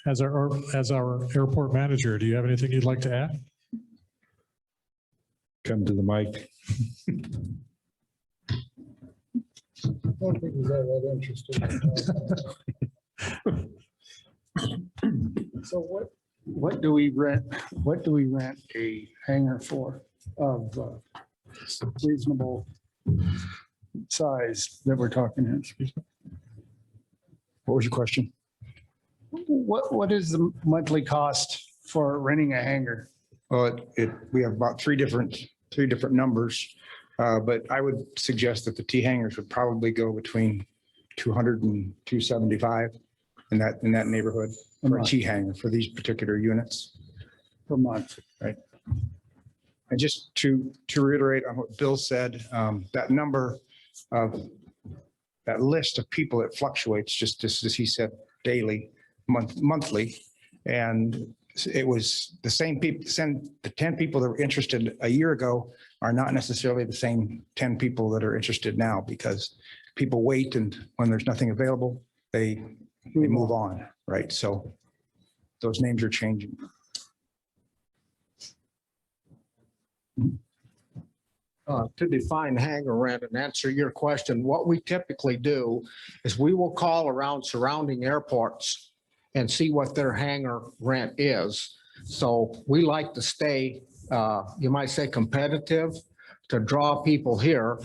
As our airport manager, do you have anything you'd like to add? Come to the mic. I don't think he's that interested. So what do we rent a hangar for of reasonable size that we're talking in? What was your question? What is the monthly cost for renting a hangar? Well, we have about three different numbers, but I would suggest that the T hangars would probably go between 200 and 275 in that neighborhood for a T hangar for these particular units Per month. right? And just to reiterate on what Bill said, that number of that list of people that fluctuates just as he said, daily, monthly, and it was the same people. The 10 people that were interested a year ago are not necessarily the same 10 people that are interested now, because people wait, and when there's nothing available, they move on, right? So those names are changing. To define hangar rent and answer your question, what we typically do is we will call around surrounding airports and see what their hangar rent is. So we like to stay, you might say, competitive to draw people here.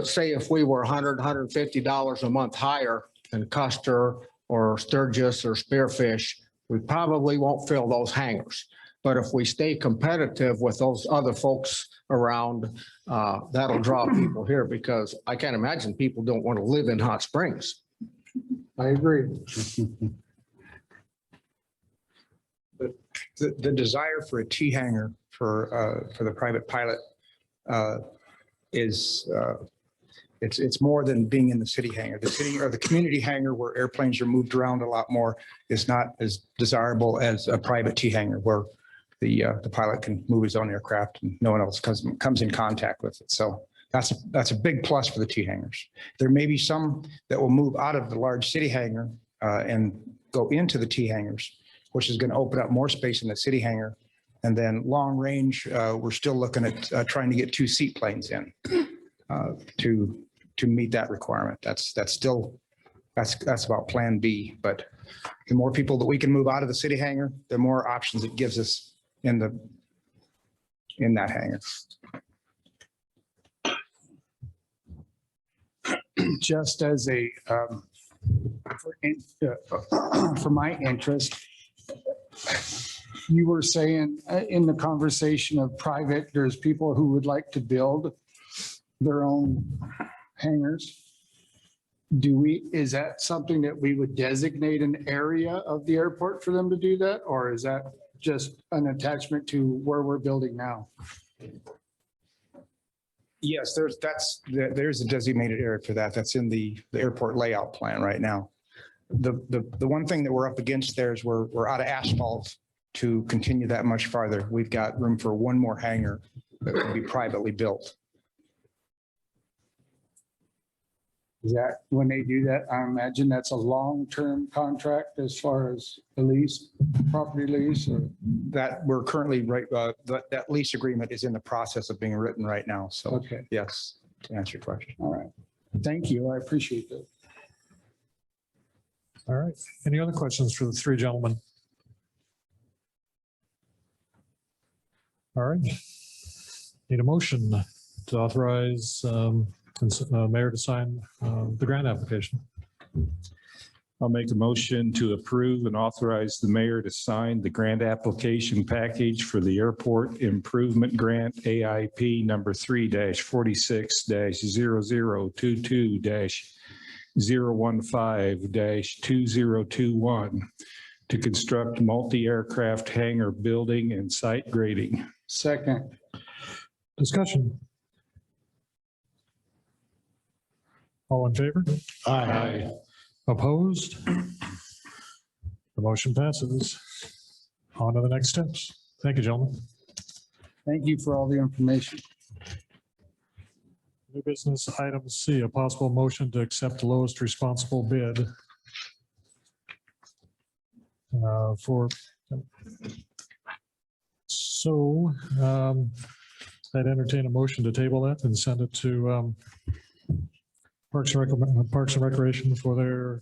Say if we were $100, $150 a month higher than Custer or Sturgis or Spearfish, we probably won't fill those hangars. But if we stay competitive with those other folks around, that'll draw people here, because I can't imagine people don't want to live in Hot Springs. I agree. the desire for a T hangar for the private pilot is, it's more than being in the city hangar. The city or the community hangar where airplanes are moved around a lot more is not as desirable as a private T hangar where the pilot can move his own aircraft and no one else comes in contact with it. So that's a big plus for the T hangars. There may be some that will move out of the large city hangar and go into the T hangars, which is going to open up more space in the city hangar. And then long range, we're still looking at trying to get 2 seaplanes in to meet that requirement. That's about plan B. But the more people that we can move out of the city hangar, the more options it gives us in that hangar. Just as a, for my interest, you were saying in the conversation of private, there's people who would like to build their own hangars. Is that something that we would designate an area of the airport for them to do that? Or is that just an attachment to where we're building now? Yes, there's a designated area for that. That's in the airport layout plan right now. The one thing that we're up against there is we're out of asphalt to continue that much farther. We've got room for one more hangar that would be privately built. Is that when they do that, I imagine that's a long-term contract as far as the lease, property lease, or? That we're currently that lease agreement is in the process of being written right now. So Okay. Yes, to answer your question. All right. Thank you. I appreciate that. All right. Any other questions for the 3 gentlemen? All right. Need a motion to authorize mayor to sign the grant application. I'll make a motion to approve and authorize the mayor to sign the grant application package for the airport improvement grant AIP number 3-46-0022-015-2021 to construct multi-aircraft hangar building and site grading. Second. Discussion. All in favor? Aye. Opposed? The motion passes. On to the next steps. Thank you, gentlemen. Thank you for all the information. New business item C, a possible motion to accept the lowest responsible bid I'd entertain a motion to table that and send it to Parks and Recreation for their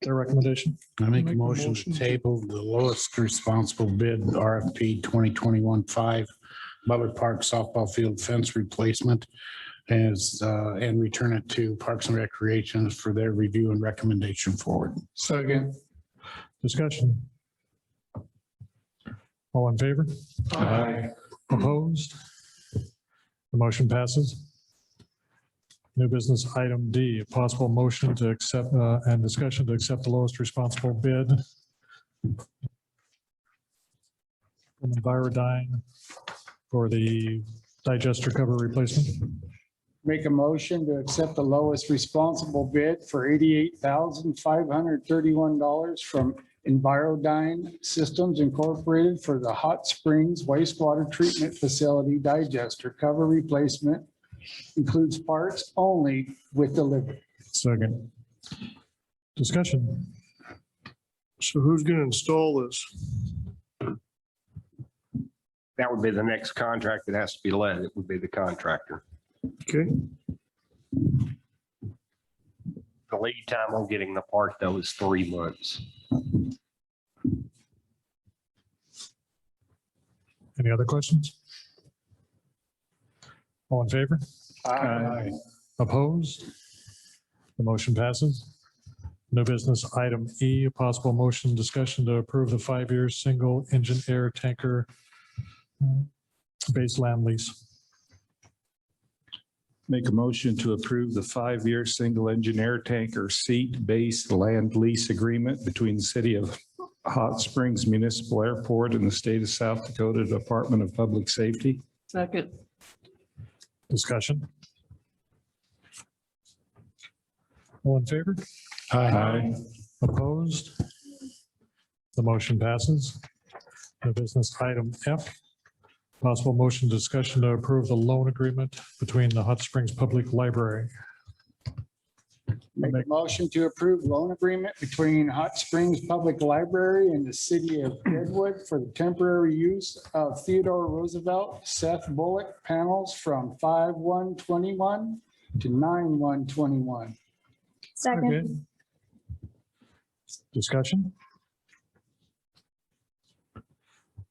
recommendation. I make a motion to table the lowest responsible bid RFP 2021-5 Butler Park softball field fence replacement and return it to Parks and Recreation for their review and recommendation forward. Second. Discussion. All in favor? Aye. Opposed? The motion passes. New business item D, a possible motion to accept and discussion to accept the lowest responsible bid from Envirodyne for the digester cover replacement. Make a motion to accept the lowest responsible bid for $88,531 from Envirodyne Systems Incorporated for the Hot Springs Wastewater Treatment Facility digester cover replacement. Includes parts only with delivery. Second. Discussion. So who's going to install this? That would be the next contract that has to be let. It would be the contractor. Okay. The lead time on getting the part though is 3 months. Any other questions? All in favor? Aye. Opposed? The motion passes. New business item E, a possible motion discussion to approve the 5-year single engine air tanker base land lease. Make a motion to approve the 5-year single engine air tanker seat based land lease agreement between the city of Hot Springs Municipal Airport in the state of South Dakota Department of Public Safety. Second. Discussion? All in favor? Aye. Opposed? The motion passes. The business item F, possible motion discussion to approve the loan agreement between the Hot Springs Public Library. Make a motion to approve loan agreement between Hot Springs Public Library and the city of Deadwood for the temporary use of Theodore Roosevelt Seth Bullock panels from 5/1/21 to 9/1/21. Second. Discussion?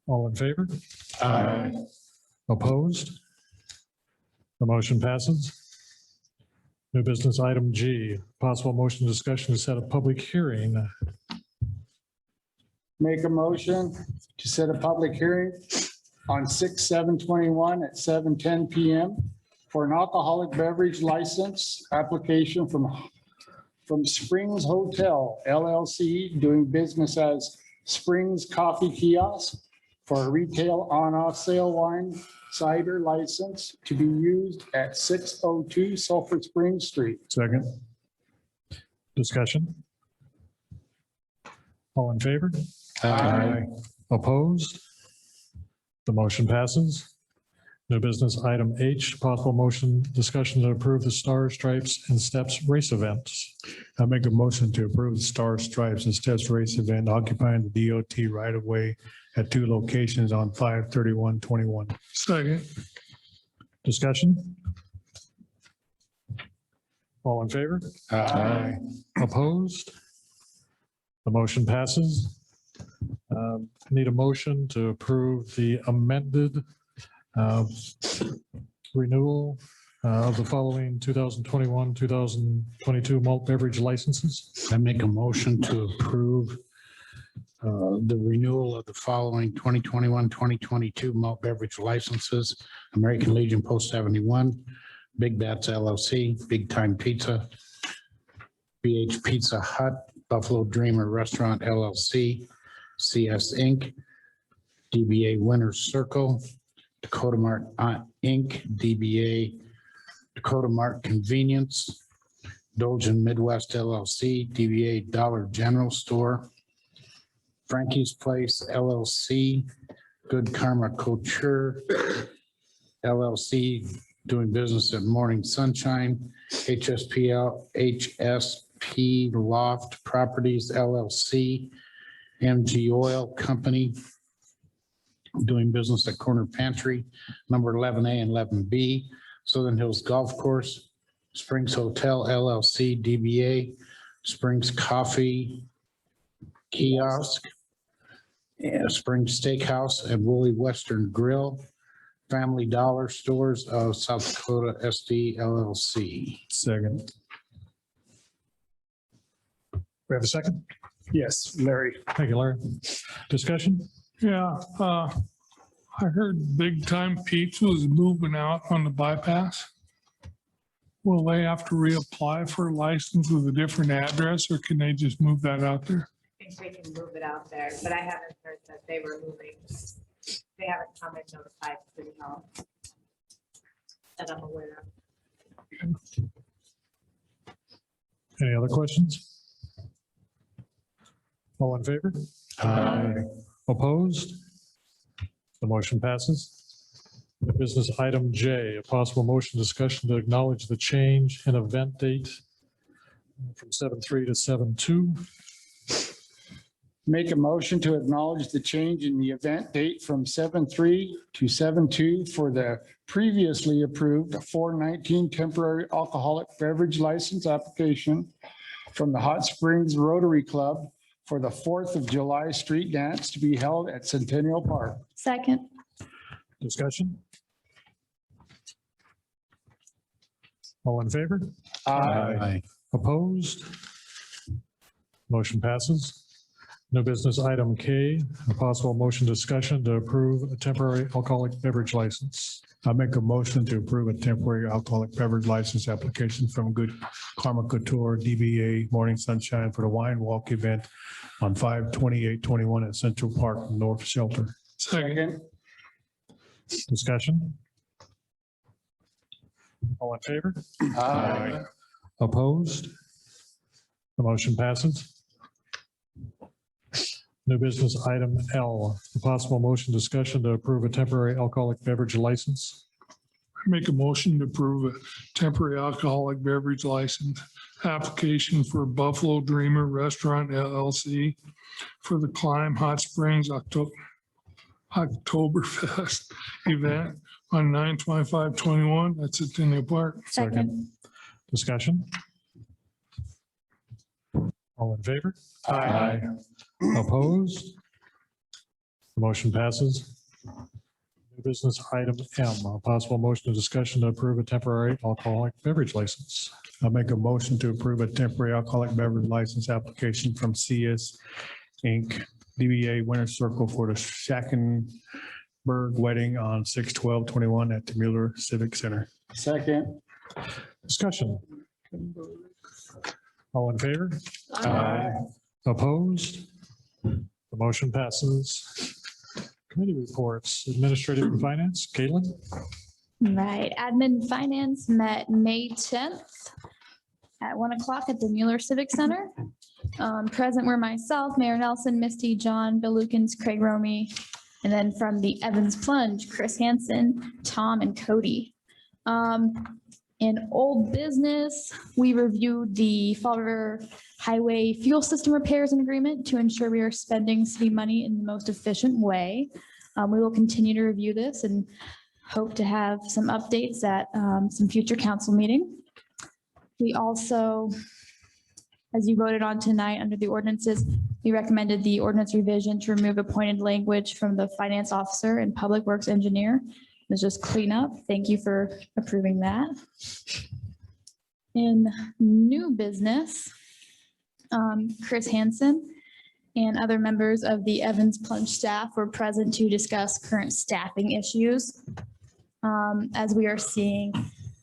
All in favor? Aye. Opposed? The motion passes. New business item G, possible motion discussion to set a public hearing. Make a motion to set a public hearing on 6/7/21 at 7:10 PM for an alcoholic beverage license application from Springs Hotel LLC doing business as Springs Coffee Kiosk for a retail on-off sale wine cider license to be used at 602 Sulphur Springs Street. Second. Discussion? All in favor? Aye. Opposed? The motion passes. New business item H, possible motion discussion to approve the Star Stripes and Steps race events. I make a motion to approve the Star Stripes and Steps race event occupying the DOT right of way at 2 locations on 5/31/21. Second. Discussion? All in favor? Aye. Opposed? The motion passes. Need a motion to approve the amended renewal of the following 2021, 2022 malt beverage licenses. I make a motion to approve the renewal of the following 2021, 2022 malt beverage licenses: American Legion Post 71, Big Bats LLC, Big Time Pizza, BH Pizza Hut, Buffalo Dreamer Restaurant LLC, CS Inc., DBA Winner's Circle, Dakota Mart Inc., DBA Dakota Mart Convenience, Dolgen Midwest LLC, DBA Dollar General Store, Frankie's Place LLC, Good Karma Couture LLC, doing business at Morning Sunshine, HSP Loft Properties LLC, MG Oil Company, doing business at Corner Pantry, number 11A and 11B, Southern Hills Golf Course, Springs Hotel LLC, DBA, Springs Coffee Kiosk, Springs Steakhouse and Woolly Western Grill, Family Dollar Stores of South Dakota SD LLC. Second. We have a second? Yes, Larry. Thank you, Larry. Discussion? Yeah, I heard Big Time Pizza is moving out on the bypass. Will they have to reapply for a license with a different address, or can they just move that out there? I think we can move it out there, but I haven't heard that they were moving. They haven't come and notified City Hall that I'm aware of. Any other questions? All in favor? Aye. Opposed? The motion passes. The business item J, a possible motion discussion to acknowledge the change in event date from 7/3 to 7/2. Make a motion to acknowledge the change in the event date from 7/3 to 7/2 for the previously approved 4/19 temporary alcoholic beverage license application from the Hot Springs Rotary Club for the 4th of July street dance to be held at Centennial Park. Second. Discussion? All in favor? Aye. Opposed? Motion passes. New business item K, a possible motion discussion to approve a temporary alcoholic beverage license. I make a motion to approve a temporary alcoholic beverage license application from Good Karma Couture DBA Morning Sunshine for the wine walk event on 5/28/21 at Central Park North Shelter. Second. Discussion? All in favor? Aye. Opposed? The motion passes. New business item L, a possible motion discussion to approve a temporary alcoholic beverage license. Make a motion to approve a temporary alcoholic beverage license application for Buffalo Dreamer Restaurant LLC for the Climb Hot Springs Oktoberfest event on 9/25/21. That's at Tinley Park. Second. Discussion? All in favor? Aye. Opposed? The motion passes. New business item M, a possible motion of discussion to approve a temporary alcoholic beverage license. I'll make a motion to approve a temporary alcoholic beverage license application from CS Inc., DBA Winter Circle for the Schackenberg wedding on 6/12/21 at the Mueller Civic Center. Second. Discussion? All in favor? Opposed? The motion passes. Committee reports, administrative and finance, Caitlin? Right, admin and finance met May 10th at 1 o'clock at the Mueller Civic Center. Present were myself, Mayor Nelson, Misty, John, Bill Lukens, Craig Romy, and then from the Evans Plunge, Chris Hansen, Tom, and Cody. In old business, we reviewed the Fall River Highway fuel system repairs and agreement to ensure we are spending city money in the most efficient way. We will continue to review this and hope to have some updates at some future council meeting. We also, as you voted on tonight under the ordinances, we recommended the ordinance revision to remove appointed language from the finance officer and public works engineer. It's just cleanup. Thank you for approving that. In new business, Chris Hansen and other members of the Evans Plunge staff were present to discuss current staffing issues. As we are seeing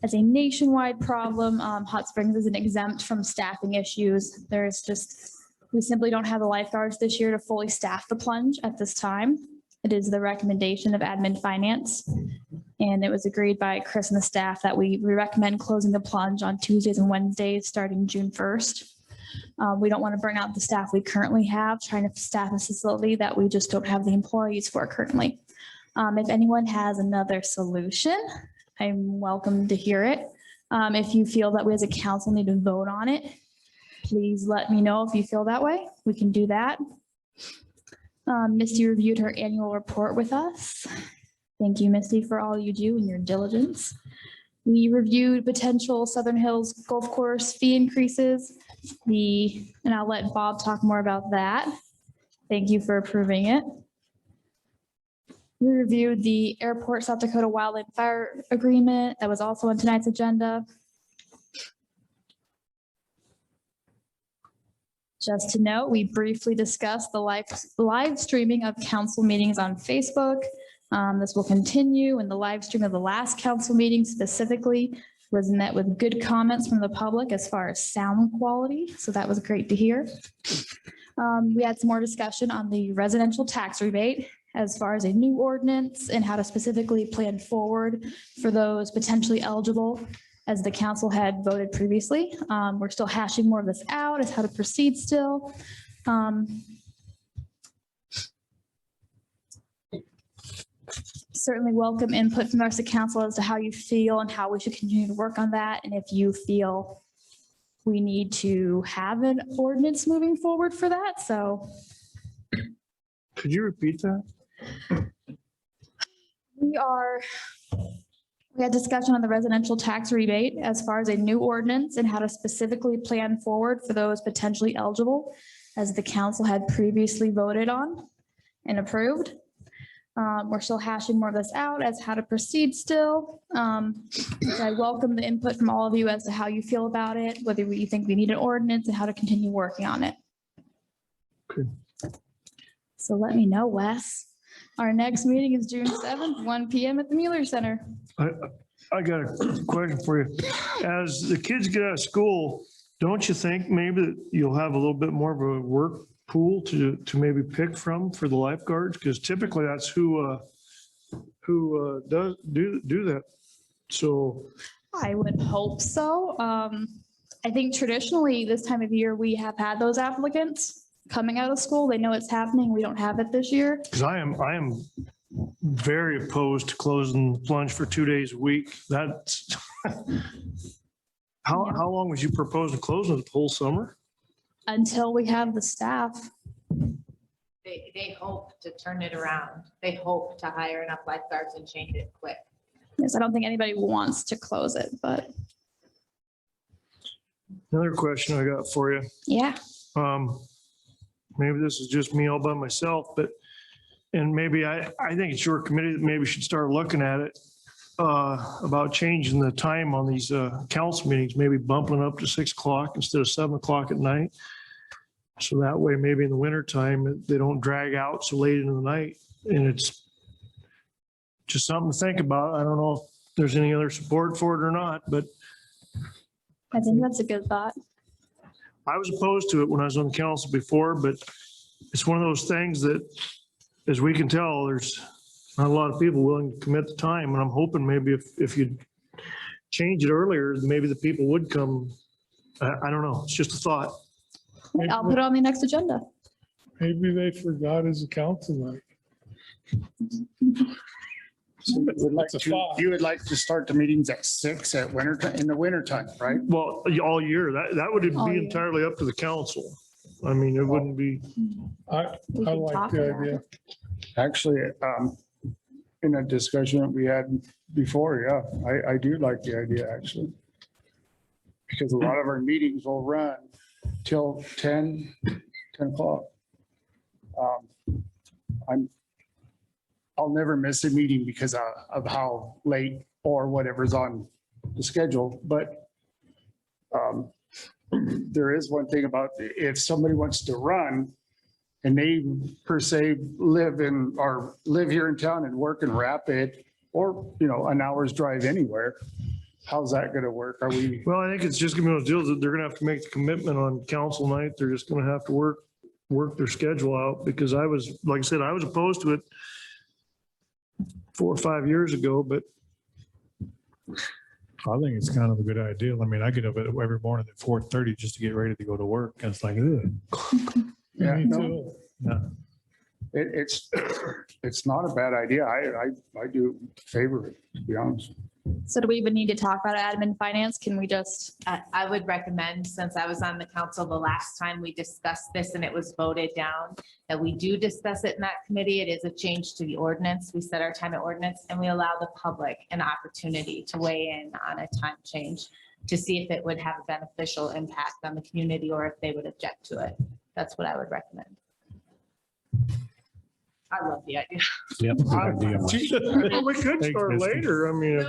as a nationwide problem, Hot Springs isn't exempt from staffing issues. We simply don't have the lifeguards this year to fully staff the plunge at this time. It is the recommendation of admin finance. And it was agreed by Chris and the staff that we recommend closing the plunge on Tuesdays and Wednesdays starting June 1st. We don't want to burn out the staff we currently have, trying to staff a facility that we just don't have the employees for currently. If anyone has another solution, I'm welcome to hear it. If you feel that we as a council need to vote on it, please let me know if you feel that way. We can do that. Misty reviewed her annual report with us. Thank you, Misty, for all you do and your diligence. We reviewed potential Southern Hills Golf Course fee increases. And I'll let Bob talk more about that. Thank you for approving it. We reviewed the Airport South Dakota Wildland Fire Agreement. That was also on tonight's agenda. Just to note, we briefly discussed the live streaming of council meetings on Facebook. This will continue, and the live stream of the last council meeting specifically was met with good comments from the public as far as sound quality. So that was great to hear. We had some more discussion on the residential tax rebate as far as a new ordinance and how to specifically plan forward for those potentially eligible as the council had voted previously. We're still hashing more of this out as how to proceed still. Certainly welcome input from the rest of council as to how you feel and how we should continue to work on that. And if you feel we need to have an ordinance moving forward for that, so. Could you repeat that? We had discussion on the residential tax rebate as far as a new ordinance and how to specifically plan forward for those potentially eligible as the council had previously voted on and approved. We're still hashing more of this out as how to proceed still. I welcome the input from all of you as to how you feel about it, whether you think we need an ordinance and how to continue working on it. Good. So let me know, Wes. Our next meeting is June 7th, 1 PM at the Mueller Center. I got a question for you. As the kids get out of school, don't you think maybe that you'll have a little bit more of a work pool to maybe pick from for the lifeguards? Because typically that's who does do that. So I would hope so. I think traditionally this time of year, we have had those applicants coming out of school. They know it's happening. We don't have it this year. because I am very opposed to closing the plunge for 2 days a week. That's how long was you proposing closing it? The whole summer? Until we have the staff. They hope to turn it around. They hope to hire enough lifeguards and change it quick. Yes, I don't think anybody wants to close it, but Another question I got for you. yeah. Maybe this is just me all by myself, but, and maybe I think it's your committee that maybe should start looking at it, about changing the time on these council meetings, maybe bumping it up to 6 o'clock instead of 7 o'clock at night. So that way, maybe in the winter time, they don't drag out so late into the night. And it's just something to think about. I don't know if there's any other support for it or not, but I think that's a good thought. I was opposed to it when I was on the council before, but it's one of those things that, as we can tell, there's not a lot of people willing to commit the time. And I'm hoping maybe if you change it earlier, maybe the people would come. I don't know. It's just a thought. I'll put it on the next agenda. Maybe they forgot his council night. So It's a thought. you would like to start the meetings at 6 at winter, in the winter time, right? Well, all year, that would All be year. entirely up to the council. I mean, it wouldn't be, I We can like talk the about idea. it. Actually, in a discussion that we had before, yeah, I do like the idea, actually. Because a lot of our meetings will run till 10 o'clock. I'll never miss a meeting because of how late or whatever's on the schedule, but there is one thing about if somebody wants to run and they per se live here in town and work in Rapid or, an hour's drive anywhere, how's that going to work? Are we? well, I think it's just gonna be those deals that they're gonna have to make the commitment on council night. They're just gonna have to work their schedule out because like I said, I was opposed to it 4 or 5 years ago, but I think it's kind of a good idea. I mean, I get up every morning at 4:30 just to get ready to go to work. And it's like, ugh. Yeah, Me no, too. Yeah. it's not a bad idea. I do favor it, to be honest. So do we even need to talk about admin finance? Can we just, I would recommend, since I was on the council the last time we discussed this and it was voted down, that we do discuss it in that committee. It is a change to the ordinance. We set our time at ordinance and we allow the public an opportunity to weigh in on a time change to see if it would have a beneficial impact on the community or if they would object to it. That's what I would recommend. I love the idea. Yep. good idea. we could Thanks, start Misty. later. I mean,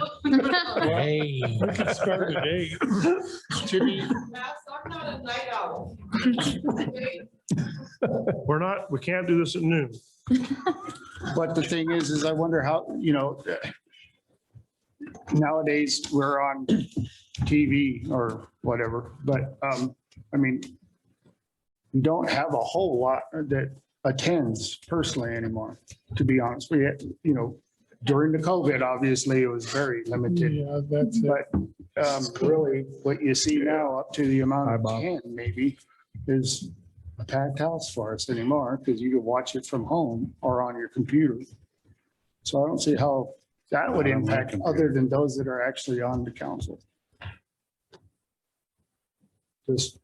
Hey, We could start at 8. I'm not a night owl. we can't do this at noon. But the thing is I wonder how, nowadays we're on TV or whatever, but, I mean, we don't have a whole lot that attends personally anymore, to be honest. We had, during the COVID, obviously, it was very limited. Yeah, that's it. But really, what you see now, up to the amount of 10 maybe, is a packed house for us anymore, because you can watch it from home or on your computer. So I don't see how that would impact other than those that are actually on the council. Just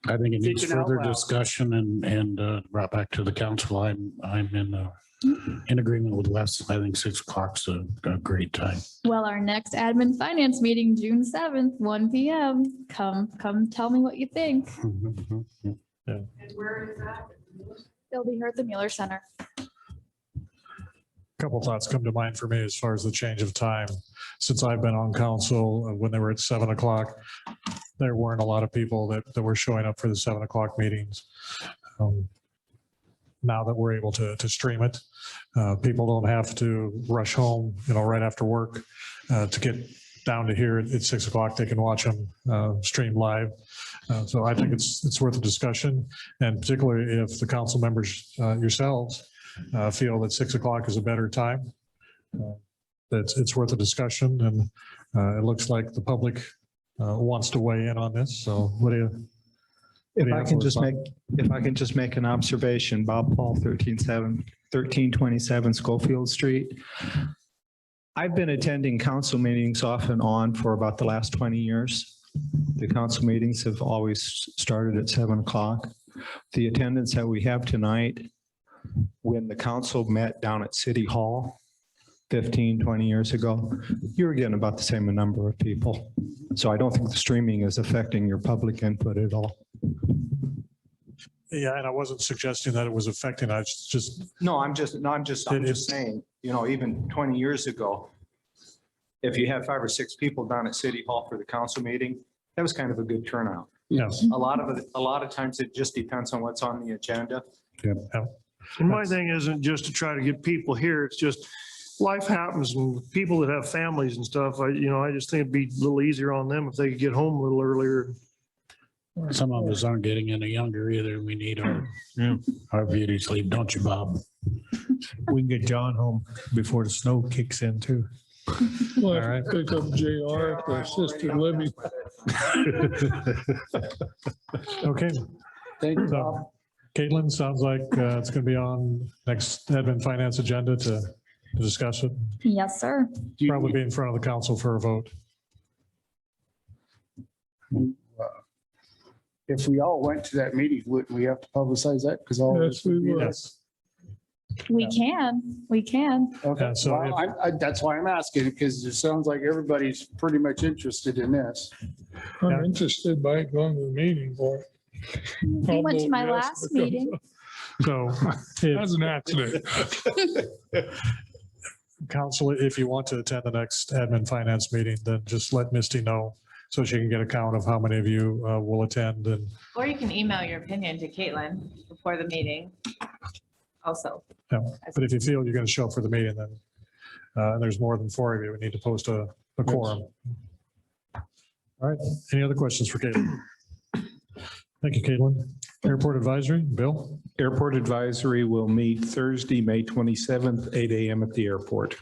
I think it needs Thinking out further loud. discussion and brought back to the council. I'm in agreement with Wes. I think 6 o'clock's a great time. well, our next admin finance meeting, June 7th, 1 PM. Come tell me what you think. And where is that? They'll be here at the Mueller Center. Couple thoughts come to mind for me as far as the change of time. Since I've been on council, when they were at 7 o'clock, there weren't a lot of people that were showing up for the 7 o'clock meetings. now that we're able to stream it. People don't have to rush home, right after work to get down to here at 6 o'clock. They can watch them stream live. So I think it's worth a discussion, and particularly if the council members yourselves feel that 6 o'clock is a better time. It's worth a discussion, and it looks like the public wants to weigh in on this. So what do you? If I can just make an observation, Bob Paul, 1327 Schofield Street. I've been attending council meetings off and on for about the last 20 years. The council meetings have always started at 7 o'clock. The attendance that we have tonight, when the council met down at City Hall 15, 20 years ago, you were getting about the same number of people. So I don't think the streaming is affecting your public input at all. Yeah, and I wasn't suggesting that it was affecting, I just. No, I'm just saying, even 20 years ago, if you had 5 or 6 people down at City Hall for the council meeting, that was kind of a good turnout. Yes. A lot of times it just depends on what's on the agenda. Yeah. And my thing isn't just to try to get people here. It's just life happens, and people that have families and stuff, I just think it'd be a little easier on them if they could get home a little earlier. Some of us aren't getting any younger either. We need our beauty sleep, don't you, Bob? We can get John home before the snow kicks in too. Well, I pick up JR for assisted living. Okay. Thank you, Bob. Caitlin, sounds like it's going to be on next admin finance agenda to discuss it. Yes, sir. Probably be in front of the council for a vote. If we all went to that meeting, wouldn't we have to publicize that? Because all of Yes, us would we be would. there. Yes. We can. Okay, Yeah, so well, that's why I'm asking, because it sounds like everybody's pretty much interested in this. I'm interested by going to the meeting for it. He went to my Yes, last because- meeting. So That's an accident. council, if you want to attend the next admin finance meeting, then just let Misty know so she can get a count of how many of you will attend. And Or you can email your opinion to Caitlin before the meeting also. but if you feel you're going to show up for the meeting, then and there's more than 4 of you, we need to post a quorum. All right. Any other questions for Caitlin? Thank you, Caitlin. Airport Advisory, Bill? Airport Advisory will meet Thursday, May 27th, 8 a.m. at the airport.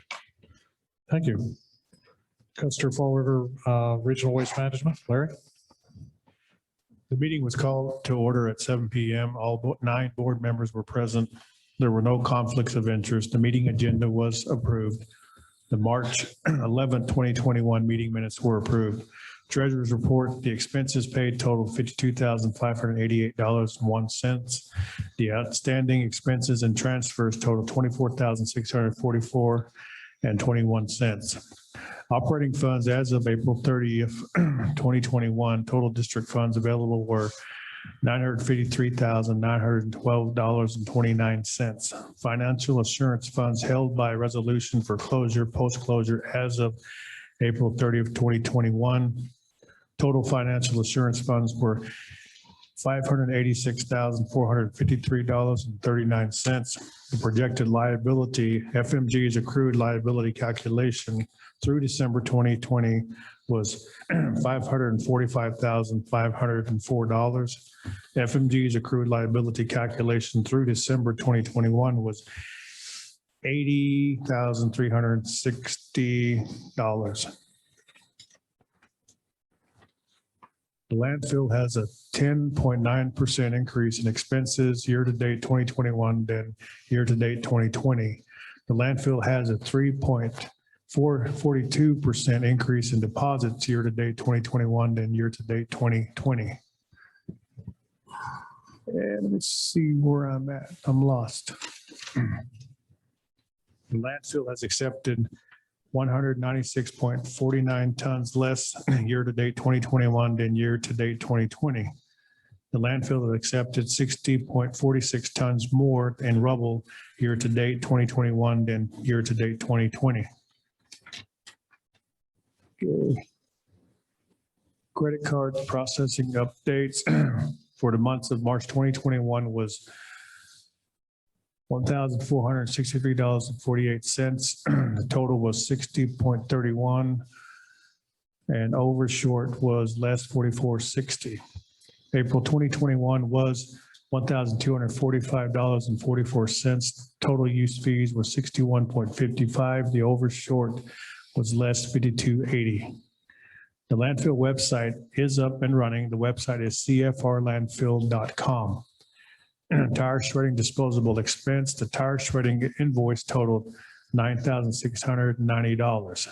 Thank you. Custer Fall River Regional Waste Management, Larry? The meeting was called to order at 7 p.m. All 9 board members were present. There were no conflicts of interest. The meeting agenda was approved. The March 11th, 2021 meeting minutes were approved. Treasurer's report, the expenses paid total $52,588.01. The outstanding expenses and transfers total $24,644.21. Operating funds as of April 30th, 2021, total district funds available were $953,912.29. Financial assurance funds held by resolution for closure, post-closure as of April 30th, 2021. Total financial assurance funds were $586,453.39. The projected liability, FMG's accrued liability calculation through December 2020 was $545,504. FMG's accrued liability calculation through December 2021 was $80,360. The landfill has a 10.9% increase in expenses year-to-date 2021 than year-to-date 2020. The landfill has a 3.42% increase in deposits year-to-date 2021 than year-to-date 2020. And let me see where I'm at. I'm lost. The landfill has accepted 196.49 tons less year-to-date 2021 than year-to-date 2020. The landfill has accepted 60.46 tons more in rubble year-to-date 2021 than year-to-date 2020. Okay. Credit card processing updates for the months of March 2021 was $1,463.48. The total was 60.31. And over short was less 44.60. April 2021 was $1,245.44. Total use fees were 61.55. The over short was less 52.80. The landfill website is up and running. The website is cfrlandfill.com. Tire shredding disposable expense, the tire shredding invoice totaled $9,690.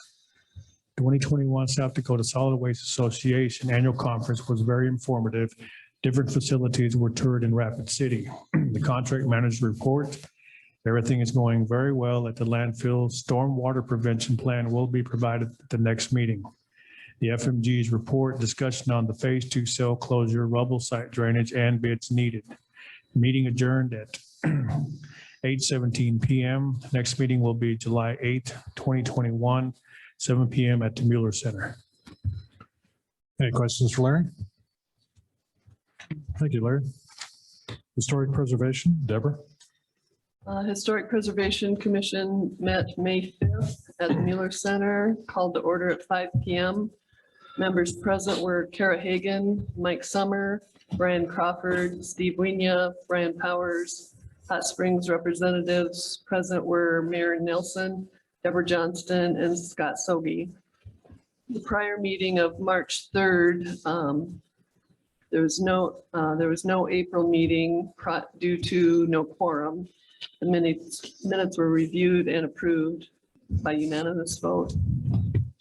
2021 South Dakota Solid Waste Association Annual Conference was very informative. Different facilities were toured in Rapid City. The contract manager report, everything is going very well at the landfill. Stormwater prevention plan will be provided at the next meeting. The FMG's report, discussion on the phase 2 cell closure, rubble site drainage, and bids needed. Meeting adjourned at 8:17 PM. Next meeting will be July 8th, 2021, 7 PM at the Mueller Center. Any questions for Larry? Thank you, Larry. Historic Preservation, Deborah? Historic Preservation Commission met May 5th at the Mueller Center, called to order at 5 PM. Members present were Kara Hagan, Mike Summer, Brian Crawford, Steve Wienia, Brian Powers. Hot Springs representatives present were Mayor Nelson, Deborah Johnston, and Scott Sogi. The prior meeting of March 3rd, there was no April meeting due to no quorum. The minutes were reviewed and approved by unanimous vote.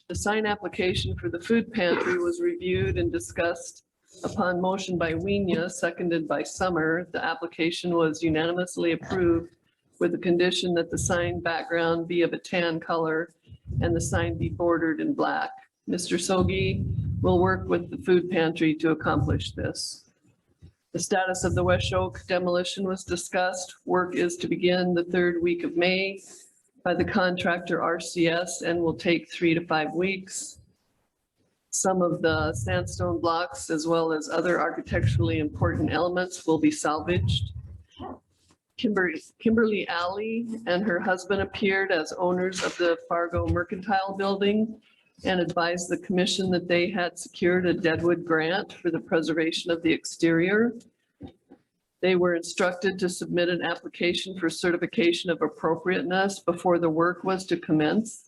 The sign application for the food pantry was reviewed and discussed upon motion by Wienia, seconded by Summer. The application was unanimously approved with the condition that the sign background be of a tan color and the sign be bordered in black. Mr. Sogi will work with the food pantry to accomplish this. The status of the West Oak demolition was discussed. Work is to begin the 3rd week of May by the contractor RCS and will take 3 to 5 weeks. Some of the sandstone blocks, as well as other architecturally important elements, will be salvaged. Kimberly Alley and her husband appeared as owners of the Fargo Mercantile Building and advised the commission that they had secured a Deadwood grant for the preservation of the exterior. They were instructed to submit an application for certification of appropriateness before the work was to commence.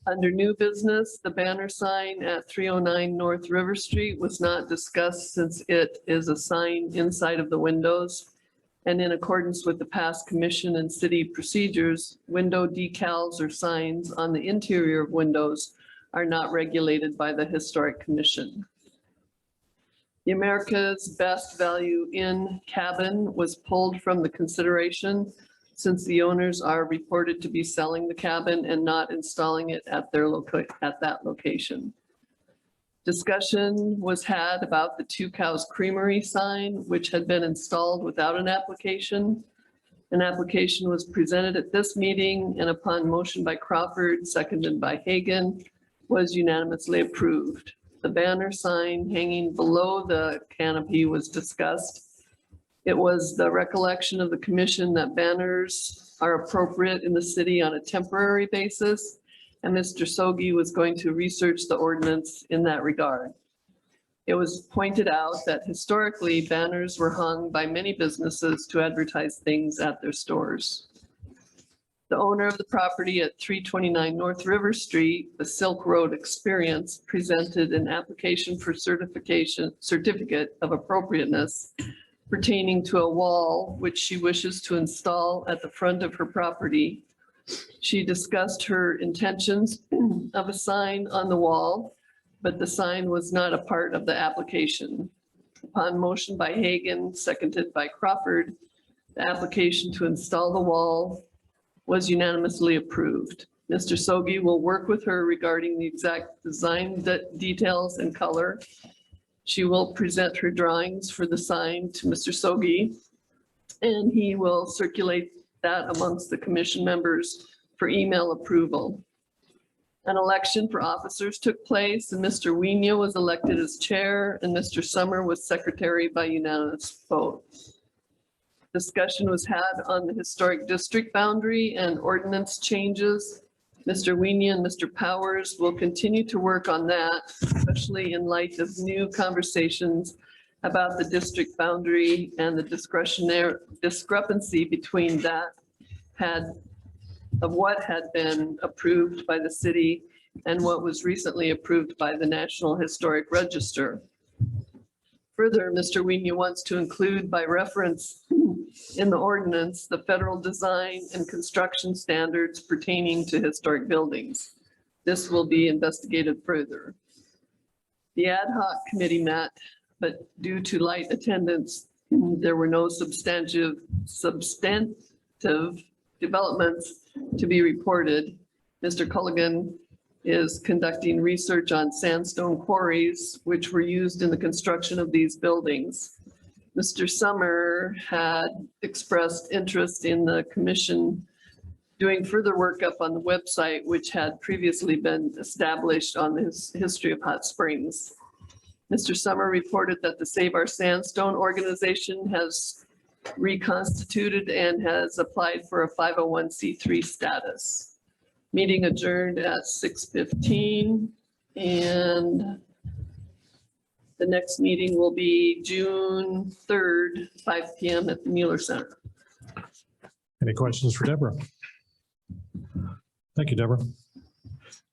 Under new business, the banner sign at 309 North River Street was not discussed since it is a sign inside of the windows. And in accordance with the past commission and city procedures, window decals or signs on the interior of windows are not regulated by the Historic Commission. The America's Best Value Inn cabin was pulled from the consideration since the owners are reported to be selling the cabin and not installing it at that location. Discussion was had about the Two Cows Creamery sign, which had been installed without an application. An application was presented at this meeting and upon motion by Crawford, seconded by Hagan, was unanimously approved. The banner sign hanging below the canopy was discussed. It was the recollection of the commission that banners are appropriate in the city on a temporary basis, and Mr. Sogi was going to research the ordinance in that regard. It was pointed out that historically banners were hung by many businesses to advertise things at their stores. The owner of the property at 329 North River Street, the Silk Road Experience, presented an application for certificate of appropriateness pertaining to a wall which she wishes to install at the front of her property. She discussed her intentions of a sign on the wall, but the sign was not a part of the application. Upon motion by Hagan, seconded by Crawford, the application to install the wall was unanimously approved. Mr. Sogi will work with her regarding the exact design details and color. She will present her drawings for the sign to Mr. Sogi, and he will circulate that amongst the commission members for email approval. An election for officers took place, and Mr. Wienia was elected as chair, and Mr. Summer was secretary by unanimous vote. Discussion was had on the historic district boundary and ordinance changes. Mr. Weenie and Mr. Powers will continue to work on that, especially in light of new conversations about the district boundary and the discrepancy between that of what had been approved by the city and what was recently approved by the National Historic Register. Further, Mr. Weenie wants to include by reference in the ordinance, the federal design and construction standards pertaining to historic buildings. This will be investigated further. The ad hoc committee met, but due to light attendance, there were no substantive developments to be reported. Mr. Culligan is conducting research on sandstone quarries, which were used in the construction of these buildings. Mr. Summer had expressed interest in the commission doing further workup on the website, which had previously been established on the history of hot springs. Mr. Summer reported that the Save Our Sandstone organization has reconstituted and has applied for a 501c3 status. Meeting adjourned at 6:15, and the next meeting will be June 3rd, 5 p.m. at the Mueller Center. Any questions for Deborah? Thank you, Deborah.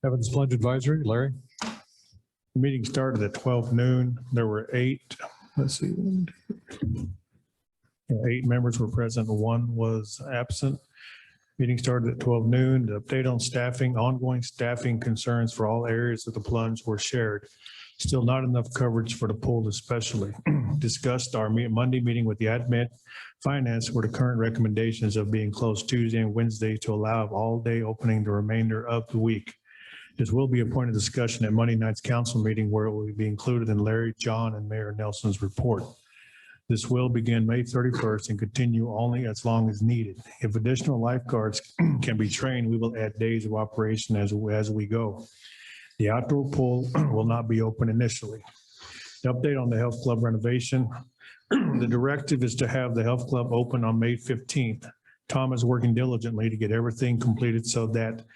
Evans Plunge Advisory, Larry? The meeting started at 12 noon. There were 8 members were present, 1 was absent. Meeting started at 12 noon. The update on staffing, ongoing staffing concerns for all areas of the plunge were shared. Still not enough coverage for the pool especially. Discussed our Monday meeting with the admin finance were the current recommendations of being closed Tuesday and Wednesday to allow all-day opening the remainder of the week. This will be a point of discussion at Monday night's council meeting where it will be included in Larry, John, and Mayor Nelson's report. This will begin May 31st and continue only as long as needed. If additional lifeguards can be trained, we will add days of operation as we go. The outdoor pool will not be open initially. The update on the health club renovation. The directive is to have the health club open on May 15th. Tom is working diligently to get everything completed so that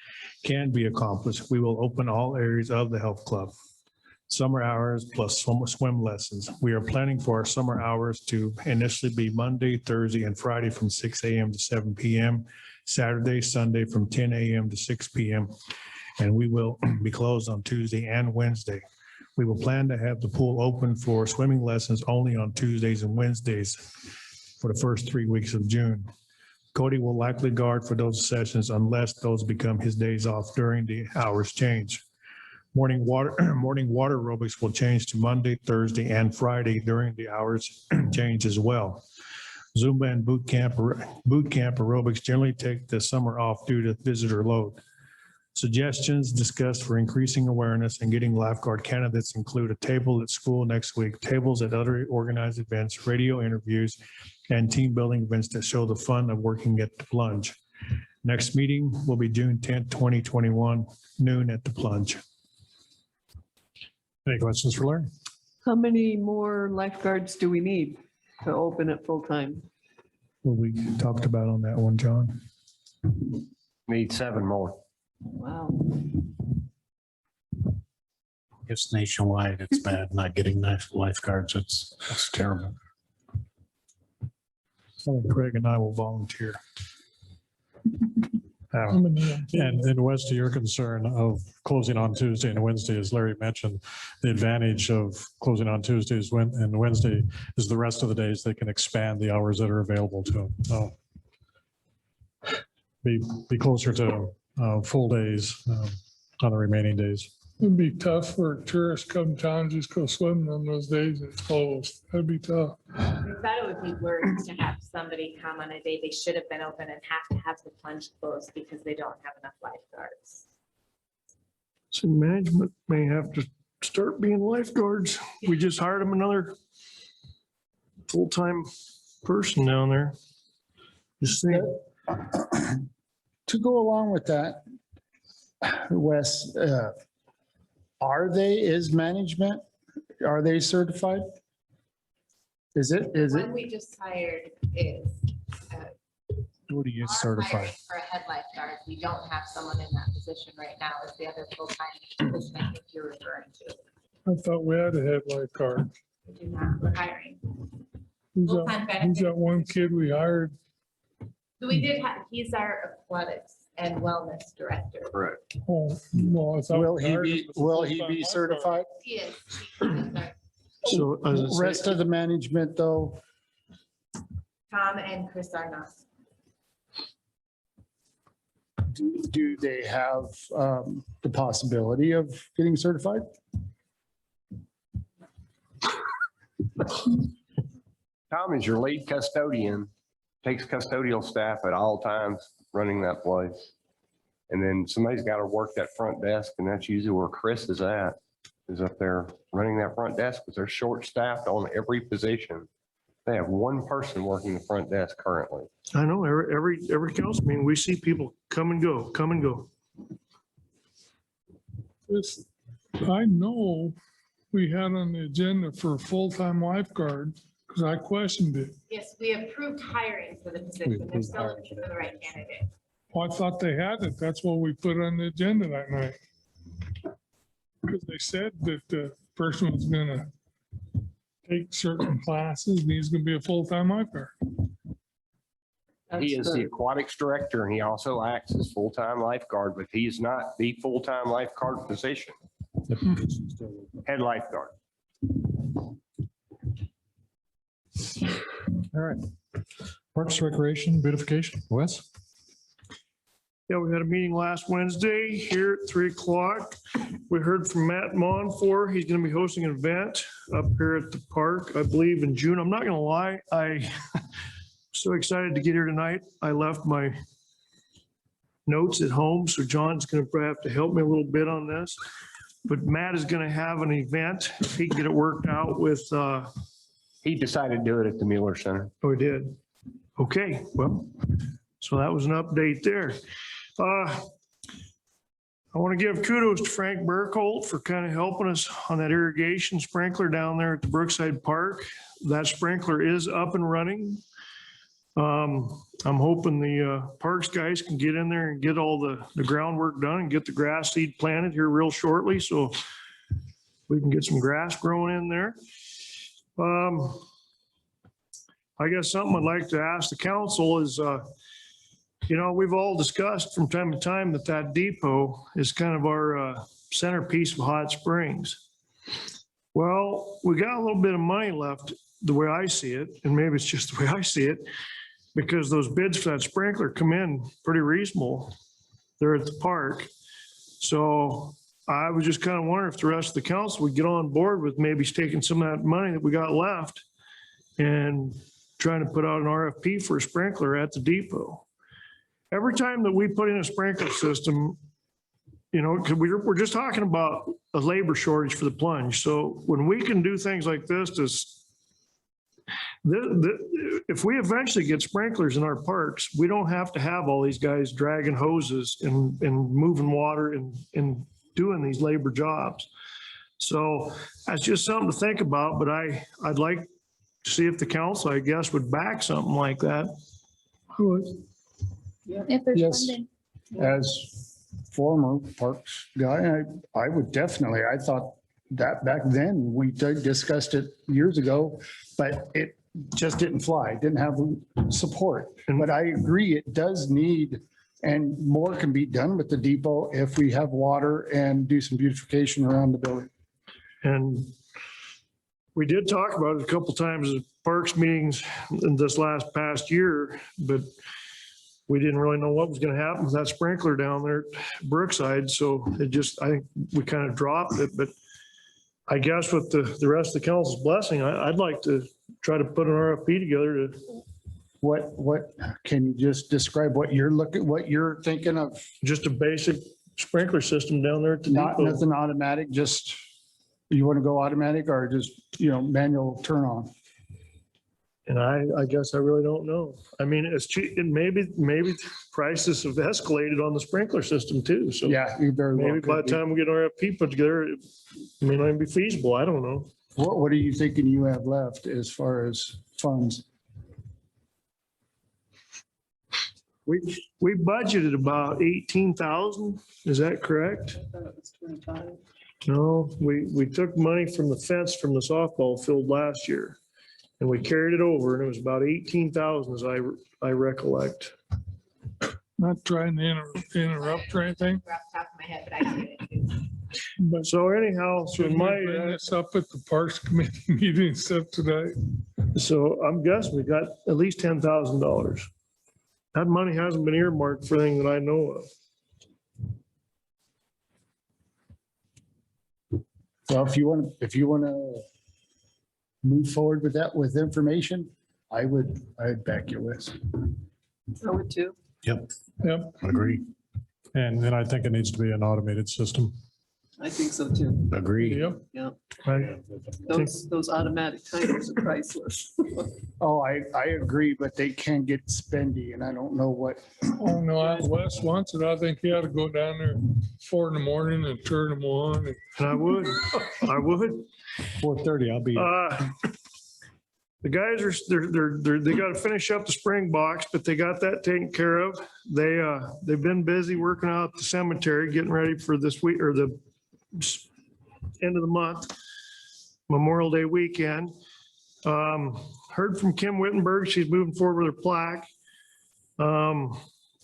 can be accomplished. We will open all areas of the health club. Summer hours plus swim lessons. We are planning for our summer hours to initially be Monday, Thursday, and Friday from 6 a.m. to 7 p.m., Saturday, Sunday from 10 a.m. to 6 p.m., and we will be closed on Tuesday and Wednesday. We will plan to have the pool open for swimming lessons only on Tuesdays and Wednesdays for the first 3 weeks of June. Cody will likely guard for those sessions unless those become his days off during the hours change. Morning water aerobics will change to Monday, Thursday, and Friday during the hours change as well. Zumba and boot camp aerobics generally take the summer off due to visitor load. Suggestions discussed for increasing awareness and getting lifeguard candidates include a table at school next week, tables at other organized events, radio interviews, and team building events that show the fun of working at the plunge. Next meeting will be June 10th, 2021, noon at the plunge. Any questions for Larry? How many more lifeguards do we need to open it full time? What we talked about on that one, John. Need 7 more. Wow. It's nationwide. It's bad not getting nice lifeguards. It's terrible. So Craig and I will volunteer. And Wes, to your concern of closing on Tuesday and Wednesday, as Larry mentioned, the advantage of closing on Tuesdays and Wednesday is the rest of the days they can expand the hours that are available to them. So be closer to full days on the remaining days. It'd be tough for tourists come to town, just go swimming on those days and it's closed. That'd be tough. I thought it would be worse to have somebody come on a day they should have been open and have to have the plunge closed because they don't have enough lifeguards. So management may have to start being lifeguards. We just hired them another full-time person down there. Just saying. To go along with that, Wes, is management, are they certified? Is it? One we just hired is. What do you are certify? hiring for a head lifeguard. We don't have someone in that position right now as the other full-time position I think you're referring to. I thought we had a head lifeguard. We do not, we're hiring. Who's Full-time that, who's that benefit. one kid we hired? So we did have, he's our athletics and wellness director. Correct. Oh, no, I thought. Will we he hired him be, as a will he full-time be lifeguard. certified? He is. He's our- So as I say, Rest of the management though, Tom and Chris are not. do they have the possibility of getting certified? Tom is your lead custodian, takes custodial staff at all times running that place. And then somebody's got to work that front desk, and that's usually where Chris is at, is up there running that front desk, because they're short staffed on every position. They have one person working the front desk currently. I know every council meeting, we see people come and go, come and go. This, I know we had on the agenda for a full-time lifeguard, because I questioned it. Yes, we approved hiring for the position. They're still looking for the right candidate. Well, I thought they had it. That's what we put on the agenda that night. Because they said that the person was gonna take certain classes and he's gonna be a full-time lifeguard. He is the aquatics director, and he also acts as full-time lifeguard, but he's not the full-time lifeguard position. Head lifeguard. All right. Parks, Recreation, beautification, Wes? Yeah, we had a meeting last Wednesday here at 3:00. We heard from Matt Monfort. He's going to be hosting an event up here at the park, I believe in June. I'm not going to lie, I'm so excited to get here tonight. I left my notes at home, so John's going to have to help me a little bit on this. But Matt is going to have an event, if he can get it worked out with, He decided to do it at the Mueller Center. oh, he did. Okay, well, so that was an update there. I want to give kudos to Frank Burkholt for kind of helping us on that irrigation sprinkler down there at the Brookside Park. That sprinkler is up and running. I'm hoping the parks guys can get in there and get all the groundwork done and get the grass seed planted here real shortly, so we can get some grass growing in there. I guess something I'd like to ask the council is, we've all discussed from time to time that depot is kind of our centerpiece of Hot Springs. Well, we got a little bit of money left, the way I see it, and maybe it's just the way I see it, because those bids for that sprinkler come in pretty reasonable. They're at the park. So I was just kind of wondering if the rest of the council would get on board with maybe taking some of that money that we got left and trying to put out an RFP for a sprinkler at the depot. Every time that we put in a sprinkler system, 'cause we're just talking about a labor shortage for the plunge. So when we can do things like this, if we eventually get sprinklers in our parks, we don't have to have all these guys dragging hoses and moving water and doing these labor jobs. So that's just something to think about, but I'd like to see if the council, I guess, would back something like that. If there's Yes. funding. As former parks guy, I would definitely, I thought that back then, we discussed it years ago, but it just didn't fly, didn't have support. But I agree, it does need, and more can be done with the depot if we have water and do some beautification around the building. And we did talk about it a couple times at parks meetings in this past year, but we didn't really know what was going to happen with that sprinkler down there at Brookside. So I think we kind of dropped it, but I guess with the rest of the council's blessing, I'd like to try to put an RFP together to. What, can you just describe what you're thinking of? Just a basic sprinkler system down there at the Not depot. nothing automatic, just, you want to go automatic or just, manual turn on? And I guess I really don't know. I mean, it's cheap, and maybe prices have escalated on the sprinkler system too. So Yeah, you very well. maybe by the could be. time we get an RFP put together, it may not even be feasible. I don't know. What are you thinking you have left as far as funds? We budgeted about 18,000. Is that correct? No, we took money from the fence from the softball field last year and we carried it over and it was about 18,000 as I recollect. Not trying to interrupt or anything, Off the top of my head, but I see it too. but So anyhow, so should we my, bring this up at the Parks Committee meeting and stuff today? so I'm guessing we got at least $10,000. That money hasn't been earmarked for anything that I know of. Well, if you want to move forward with that with information, I'd back your list. I would too. Yep. Agree. And then I think it needs to be an automated system. I think so too. Agree. Yep. Yeah. Right. Those automatic timers are priceless. Oh, I agree, but they can get spendy and I don't know what. Oh, no, Wes wants it. I think he ought to go down there 4 in the morning and turn them on. And I would. 4:30, I'll be. The guys they got to finish up the spring box, but they got that taken care of. They've been busy working out the cemetery, getting ready for this week or the end of the month, Memorial Day weekend. Heard from Kim Wittenberg, she's moving forward with her plaque.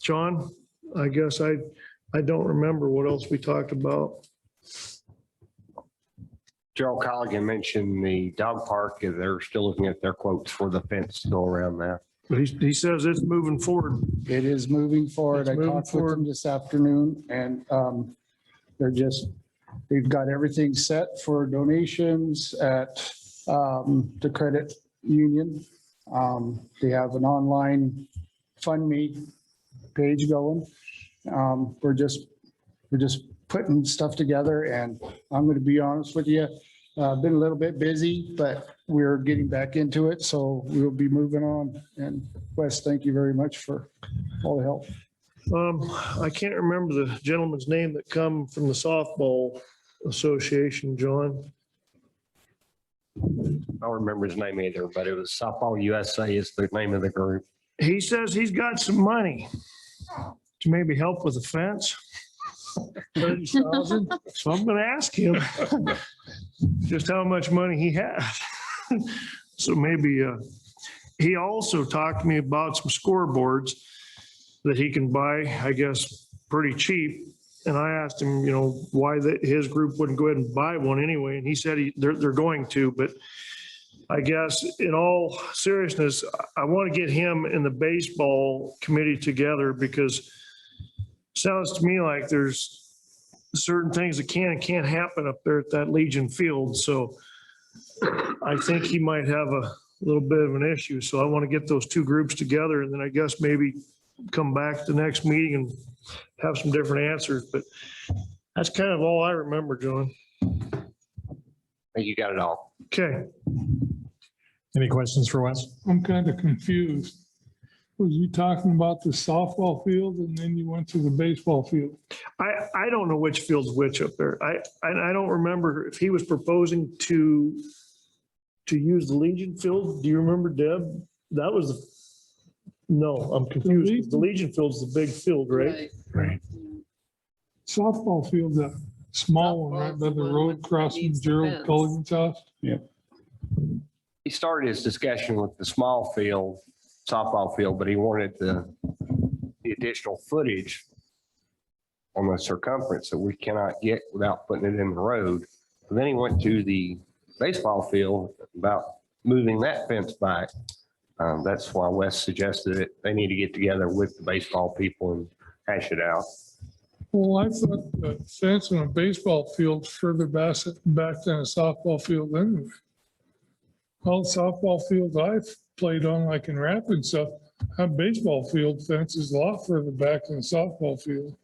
John, I guess I don't remember what else we talked about. Gerald Colligan mentioned the dog park. They're still looking at their quotes for the fence to go around that. But he says it's moving forward. It is moving forward. It's I moving talked with forward. them this afternoon and they've got everything set for donations at the credit union. They have an online fund me page going. We're just putting stuff together and I'm going to be honest with you. Been a little bit busy, but we're getting back into it. So we'll be moving on. And Wes, thank you very much for all the help. I can't remember the gentleman's name that come from the softball association, John. I don't remember his name either, but it was Softball USA is the name of the group. He says he's got some money to maybe help with the fence. 30,000. So I'm gonna ask him just how much money he has. So maybe, he also talked to me about some scoreboards that he can buy, I guess, pretty cheap. And I asked him, why his group wouldn't go ahead and buy one anyway. And he said they're going to, but I guess in all seriousness, I want to get him and the baseball committee together because it sounds to me like there's certain things that can and can't happen up there at that Legion Field. So I think he might have a little bit of an issue. So I want to get those two groups together and then I guess maybe come back to the next meeting and have some different answers. But that's kind of all I remember, John. I think you got it all. Okay. Any questions for Wes? I'm kind of confused. Was you talking about the softball field and then you went to the baseball field? I don't know which field's which up there. I don't remember if he was proposing to use the Legion Field. Do you remember, Deb? That was no, I'm confused. The Legion Field's the big field, right? Right. Softball field's a small one right by the road crossing Gerald Culligan's house. He started his discussion with the small field, softball field, but he wanted the additional footage on the circumference that we cannot get without putting it in the road. And then he went to the baseball field about moving that fence back. That's why Wes suggested it. They need to get together with the baseball people and hash it out. Well, I thought the fence on a baseball field further back than a softball field anyway. All the softball fields I've played on, like in Rapids stuff, have baseball field fences a lot further back than a softball field.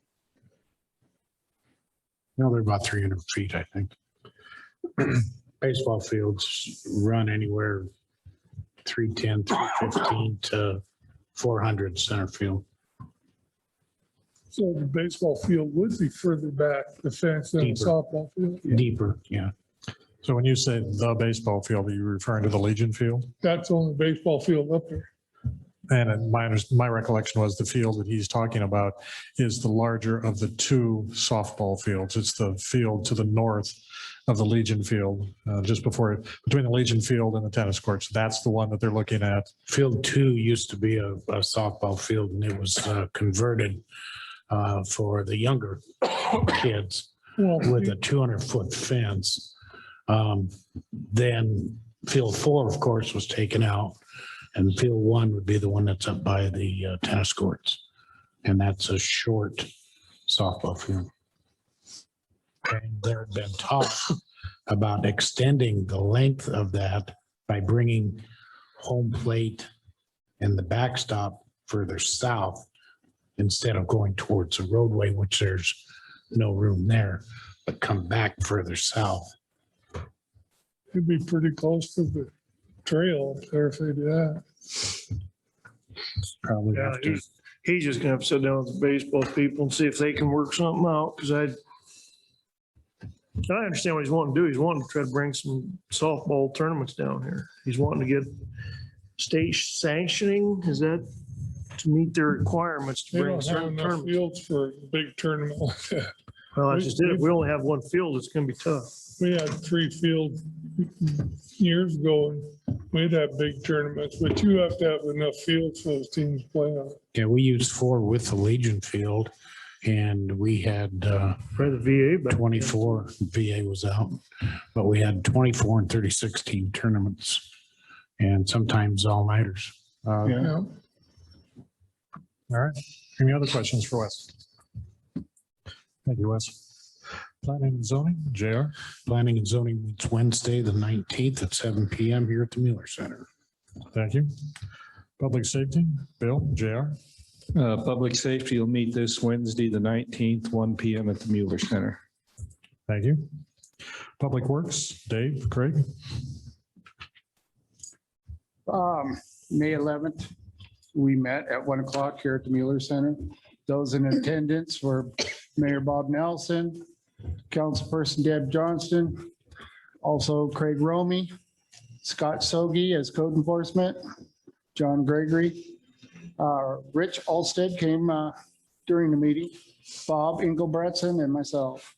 No, they're about 300 feet, I think. Baseball fields run anywhere 310, 315 to 400 center field. So the baseball field would be further back the fence than a Deeper. softball field. Deeper, yeah. So when you say the baseball field, are you referring to the Legion Field? That's on the baseball field up there. And my recollection was the field that he's talking about is the larger of the two softball fields. It's the field to the north of the Legion Field, just between the Legion Field and the tennis courts. That's the one that they're looking at. Field 2 used to be a softball field, and it was converted for the younger kids with a 200-foot fence. Then Field 4, of course, was taken out, and Field 1 would be the one that's up by the tennis courts. And that's a short softball field. And there had been talk about extending the length of that by bringing home plate and the backstop further south instead of going towards the roadway, which there's no room there, but come back further south. It'd be pretty close to the trail up there if they do that. Probably Yeah, have to. he's just gonna have to sit down with the baseball people and see if they can work something out, because I understand what he's wanting to do. He's wanting to try to bring some softball tournaments down here. He's wanting to get state sanctioning, is that to meet their requirements to They bring don't have certain enough tournaments? fields for a big tournament like that. Well, I just did it. If we only have one field, it's gonna be tough. We had 3 fields years ago and we'd have big tournaments, but you have to have enough fields for those teams to play on. Yeah, we used 4 with the Legion Field, and we had Probably the VA back then. 24, VA was out, but we had 24 and 36 team tournaments, and sometimes all-nighters. Yeah. All right. Any other questions for Wes? Thank you, Wes. Planning and zoning, JR. Planning and zoning meets Wednesday, the 19th at 7 PM here at the Mueller Center. Thank you. Public safety, Bill, JR. Public safety will meet this Wednesday, the 19th, 1 PM at the Mueller Center. Thank you. Public works, Dave, Craig. May 11th, we met at 1 o'clock here at the Mueller Center. Those in attendance were Mayor Bob Nelson, Councilperson Deb Johnston, also Craig Romey, Scott Sogi as code enforcement, John Gregory, Rich Alstead came during the meeting, Bob Engelbretson, and myself.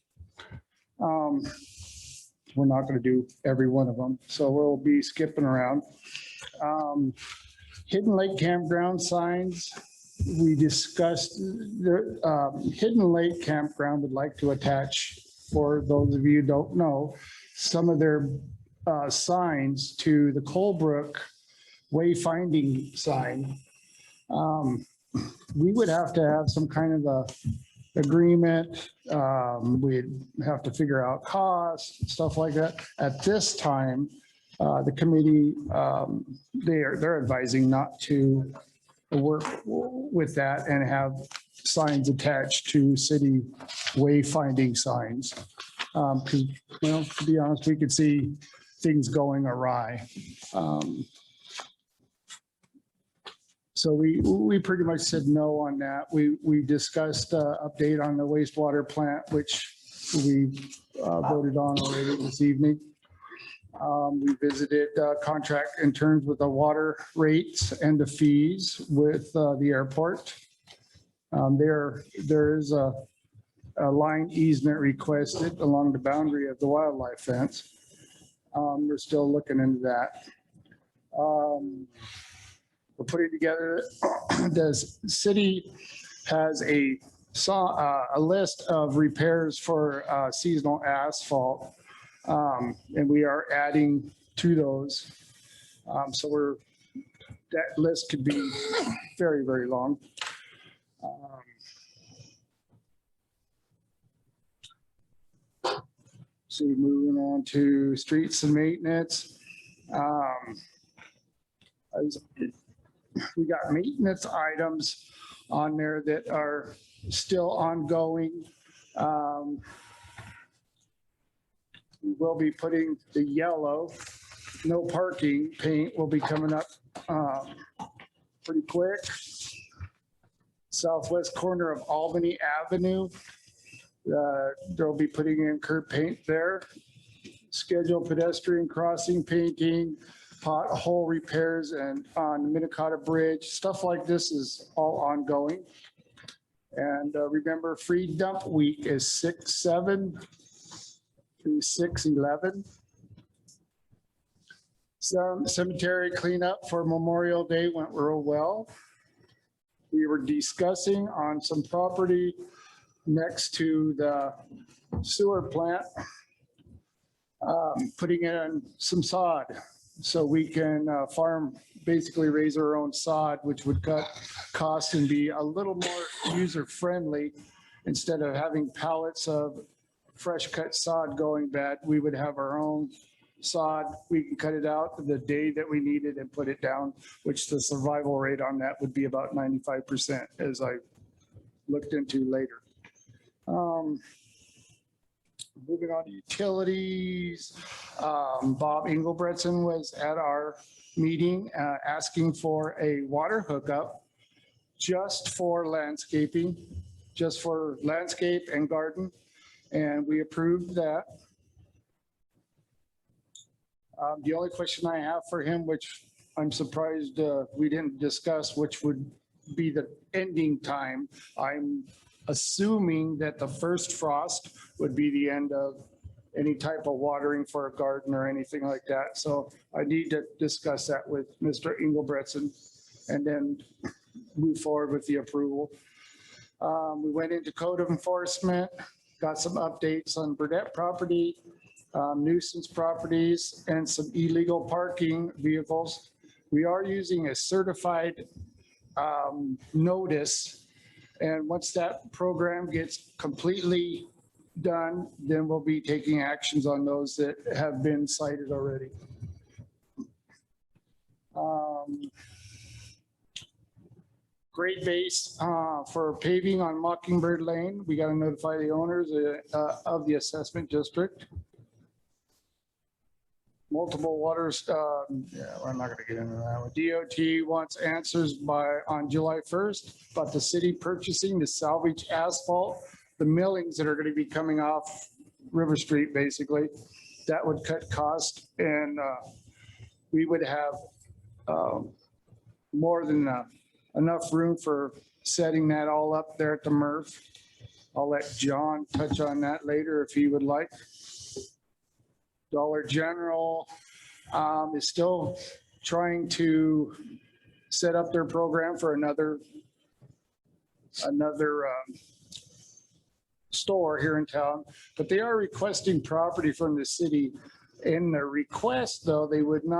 We're not going to do every one of them, so we'll be skipping around. Hidden Lake Campground signs. We discussed, Hidden Lake Campground would like to attach, for those of you who don't know, some of their signs to the Colebrook wayfinding sign. We would have to have some kind of a agreement. We'd have to figure out costs, stuff like that. At this time, the committee, they're advising not to work with that and have signs attached to city wayfinding signs. Because, well, to be honest, we could see things going awry. So we pretty much said no on that. We discussed update on the wastewater plant, which we voted on already this evening. We visited contract in terms with the water rates and the fees with the airport. There is a line easement requested along the boundary of the wildlife fence. We're still looking into that. We're putting together, the city has a list of repairs for seasonal asphalt. And we are adding to those. So that list could be very, very long. So moving on to streets and maintenance. We got maintenance items on there that are still ongoing. We will be putting the yellow, no parking paint will be coming up pretty quick. Southwest corner of Albany Avenue. They'll be putting in curb paint there. Scheduled pedestrian crossing painting, pothole repairs and on Minnetonka Bridge, stuff like this is all ongoing. And remember, free dump week is 6/7 through 6/11. Some cemetery cleanup for Memorial Day went real well. We were discussing on some property next to the sewer plant, putting in some sod so we can farm, basically raise our own sod, which would cut costs and be a little more user-friendly. Instead of having pallets of fresh cut sod going bad, we would have our own sod. We can cut it out the day that we need it and put it down, which the survival rate on that would be about 95%, as I looked into later. Moving on to utilities, Bob Engelbretson was at our meeting asking for a water hookup just for landscaping, just for landscape and garden, and we approved that. The only question I have for him, which I'm surprised we didn't discuss, which would be the ending time. I'm assuming that the first frost would be the end of any type of watering for a garden or anything like that. So I need to discuss that with Mr. Engelbretson and then move forward with the approval. We went into code of enforcement, got some updates on Burdette property, nuisance properties, and some illegal parking vehicles. We are using a certified notice. And once that program gets completely done, then we'll be taking actions on those that have been cited already. Great base for paving on Mockingbird Lane. We got to notify the owners of the assessment district. Multiple waters, yeah, I'm not going to get into that one. DOT wants answers on July 1st about the city purchasing the salvage asphalt, the millings that are going to be coming off River Street, basically. That would cut cost, and we would have more than enough room for setting that all up there at the MRF. I'll let John touch on that later if he would like. Dollar General is still trying to set up their program for another store here in town, but they are requesting property from the city. In their request, though, they wouldn't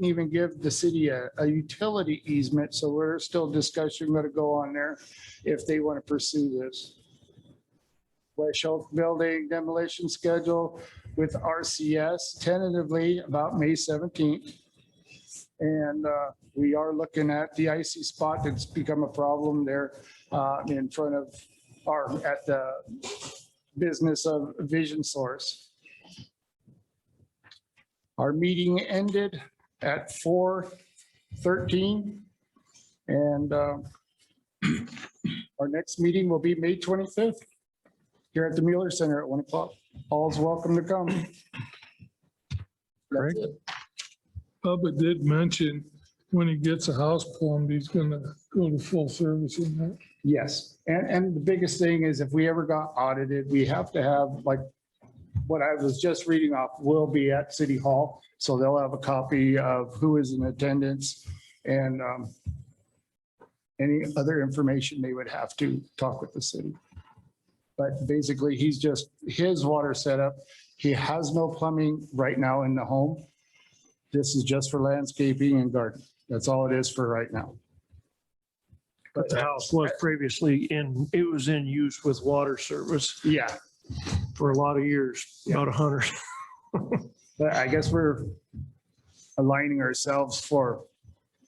even give the city a utility easement. So we're still discussing going to go on there if they want to pursue this. West Oak Building demolition schedule with RCS tentatively about May 17th. And we are looking at the icy spot that's become a problem there in front of at the business of Vision Source. Our meeting ended at 4:13, and our next meeting will be May 25th here at the Mueller Center at 1 o'clock. All's welcome to come. Great. Bubba did mention when he gets a house plumbed, he's gonna go to full service in that. Yes, and the biggest thing is if we ever got audited, we have to have, like what I was just reading off will be at City Hall. So they'll have a copy of who is in attendance and any other information they would have to talk with the city. But basically, he's just, his water setup, he has no plumbing right now in the home. This is just for landscaping and garden. That's all it is for right now. But the house was previously it was in use with water service. Yeah. For a lot of years, about 100. But I guess we're aligning ourselves for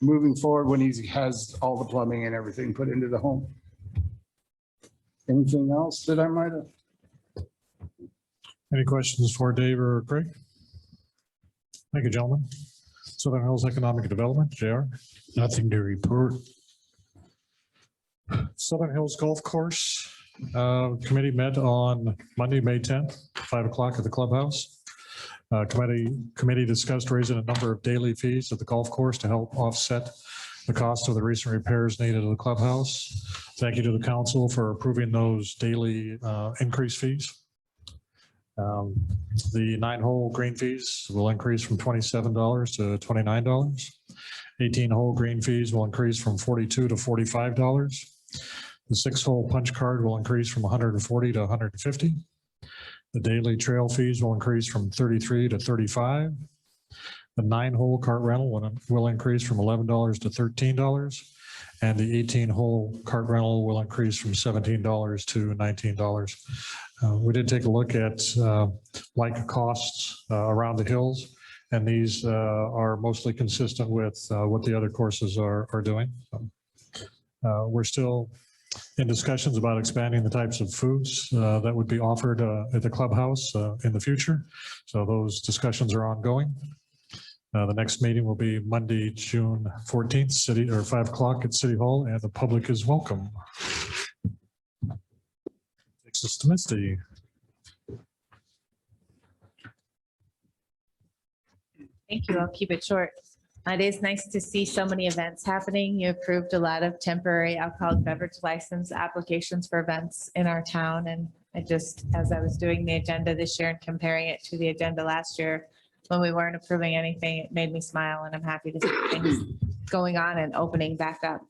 moving forward when he has all the plumbing and everything put into the home. Anything else that I might have? Any questions for Dave or Craig? Thank you, gentlemen. Southern Hills Economic Development, JR. Nothing to report. Southern Hills Golf Course Committee met on Monday, May 10th, 5 o'clock at the clubhouse. Committee discussed raising a number of daily fees at the golf course to help offset the cost of the recent repairs needed at the clubhouse. Thank you to the council for approving those daily increase fees. The 9-hole green fees will increase from $27 to $29. 18-hole green fees will increase from $42 to $45. The 6-hole punch card will increase from $140 to $150. The daily trail fees will increase from $33 to $35. The 9-hole cart rental will increase from $11 to $13. And the 18-hole cart rental will increase from $17 to $19. We did take a look at like costs around the hills, and these are mostly consistent with what the other courses are doing. We're still in discussions about expanding the types of foods that would be offered at the clubhouse in the future. So those discussions are ongoing. The next meeting will be Monday, June 14th, 5 o'clock at City Hall, and the public is welcome. Takes us to Misty. Thank you. I'll keep it short. It is nice to see so many events happening. You approved a lot of temporary alcoholic beverage license applications for events in our town. And I just, as I was doing the agenda this year and comparing it to the agenda last year, when we weren't approving anything, it made me smile, and I'm happy to see things going on and opening back up.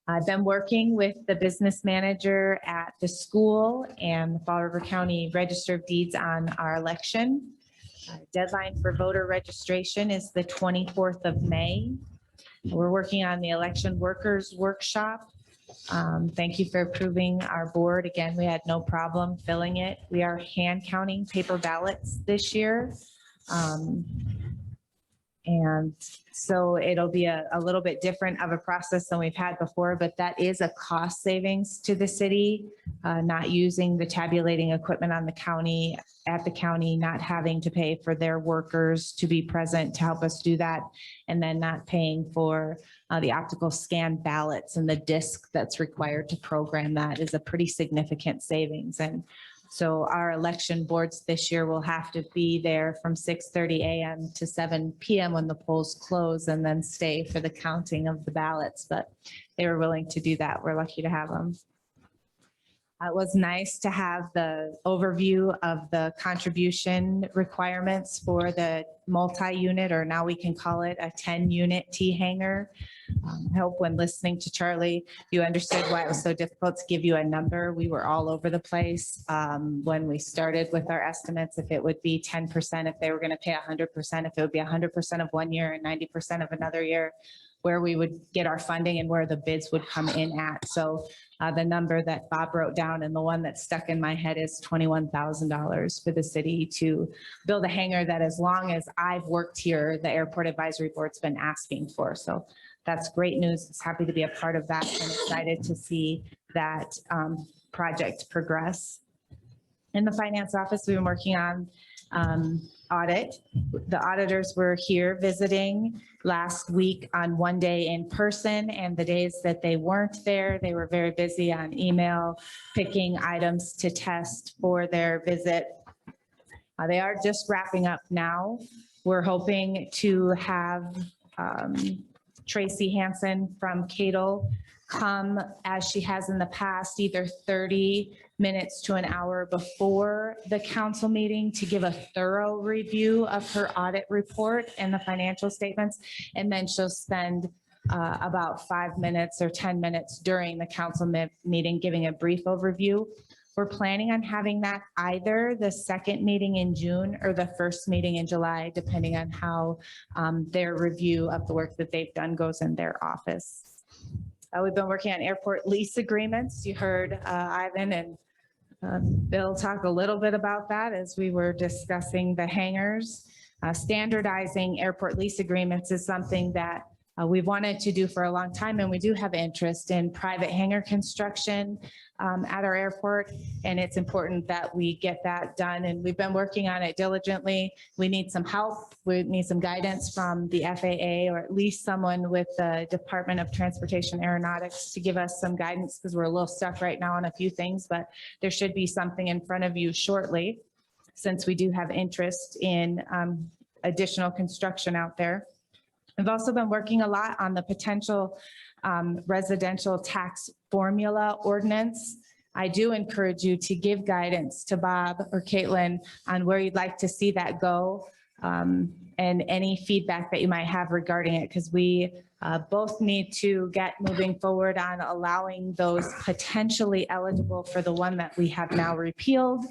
I've been working with the business manager at the school and the Fall River County Register of Deeds on our election. Deadline for voter registration is the 24th of May. We're working on the election workers workshop. Thank you for approving our board. Again, we had no problem filling it. We are hand counting paper ballots this year. And so it'll be a little bit different of a process than we've had before, but that is a cost savings to the city, not using the tabulating equipment on the county, at the county, not having to pay for their workers to be present to help us do that, and then not paying for the optical scan ballots and the disc that's required to program that is a pretty significant savings. And so our election boards this year will have to be there from 6:30 a.m. to 7 p.m. when the polls close, and then stay for the counting of the ballots. But they were willing to do that. We're lucky to have them. It was nice to have the overview of the contribution requirements for the multi-unit, or now we can call it a 10-unit T-hanger. I hope when listening to Charlie, you understood why it was so difficult to give you a number. We were all over the place when we started with our estimates, if it would be 10%, if they were going to pay 100%, if it would be 100% of one year and 90% of another year, where we would get our funding and where the bids would come in at. So the number that Bob wrote down and the one that stuck in my head is $21,000 for the city to build a hangar that, as long as I've worked here, the Airport Advisory Board's been asking for. So that's great news. It's happy to be a part of that and excited to see that project progress. In the finance office, we've been working on audit. The auditors were here visiting last week on one day in person, and the days that they weren't there, they were very busy on email, picking items to test for their visit. They are just wrapping up now. We're hoping to have Tracy Hansen from Cadle come, as she has in the past, either 30 minutes to an hour before the council meeting to give a thorough review of her audit report and the financial statements. And then she'll spend about 5 minutes or 10 minutes during the council meeting giving a brief overview. We're planning on having that either the second meeting in June or the first meeting in July, depending on how their review of the work that they've done goes in their office. We've been working on airport lease agreements. You heard Ivan and Bill talk a little bit about that as we were discussing the hangars. Standardizing airport lease agreements is something that we've wanted to do for a long time, and we do have interest in private hangar construction at our airport, and it's important that we get that done, and we've been working on it diligently. We need some help. We need some guidance from the FAA, or at least someone with the Department of Transportation Aeronautics to give us some guidance, because we're a little stuck right now on a few things, but there should be something in front of you shortly. since we do have interest in additional construction out there. I've also been working a lot on the potential residential tax formula ordinance. I do encourage you to give guidance to Bob or Caitlin on where you'd like to see that go, and any feedback that you might have regarding it, because we both need to get moving forward on allowing those potentially eligible for the one that we have now repealed,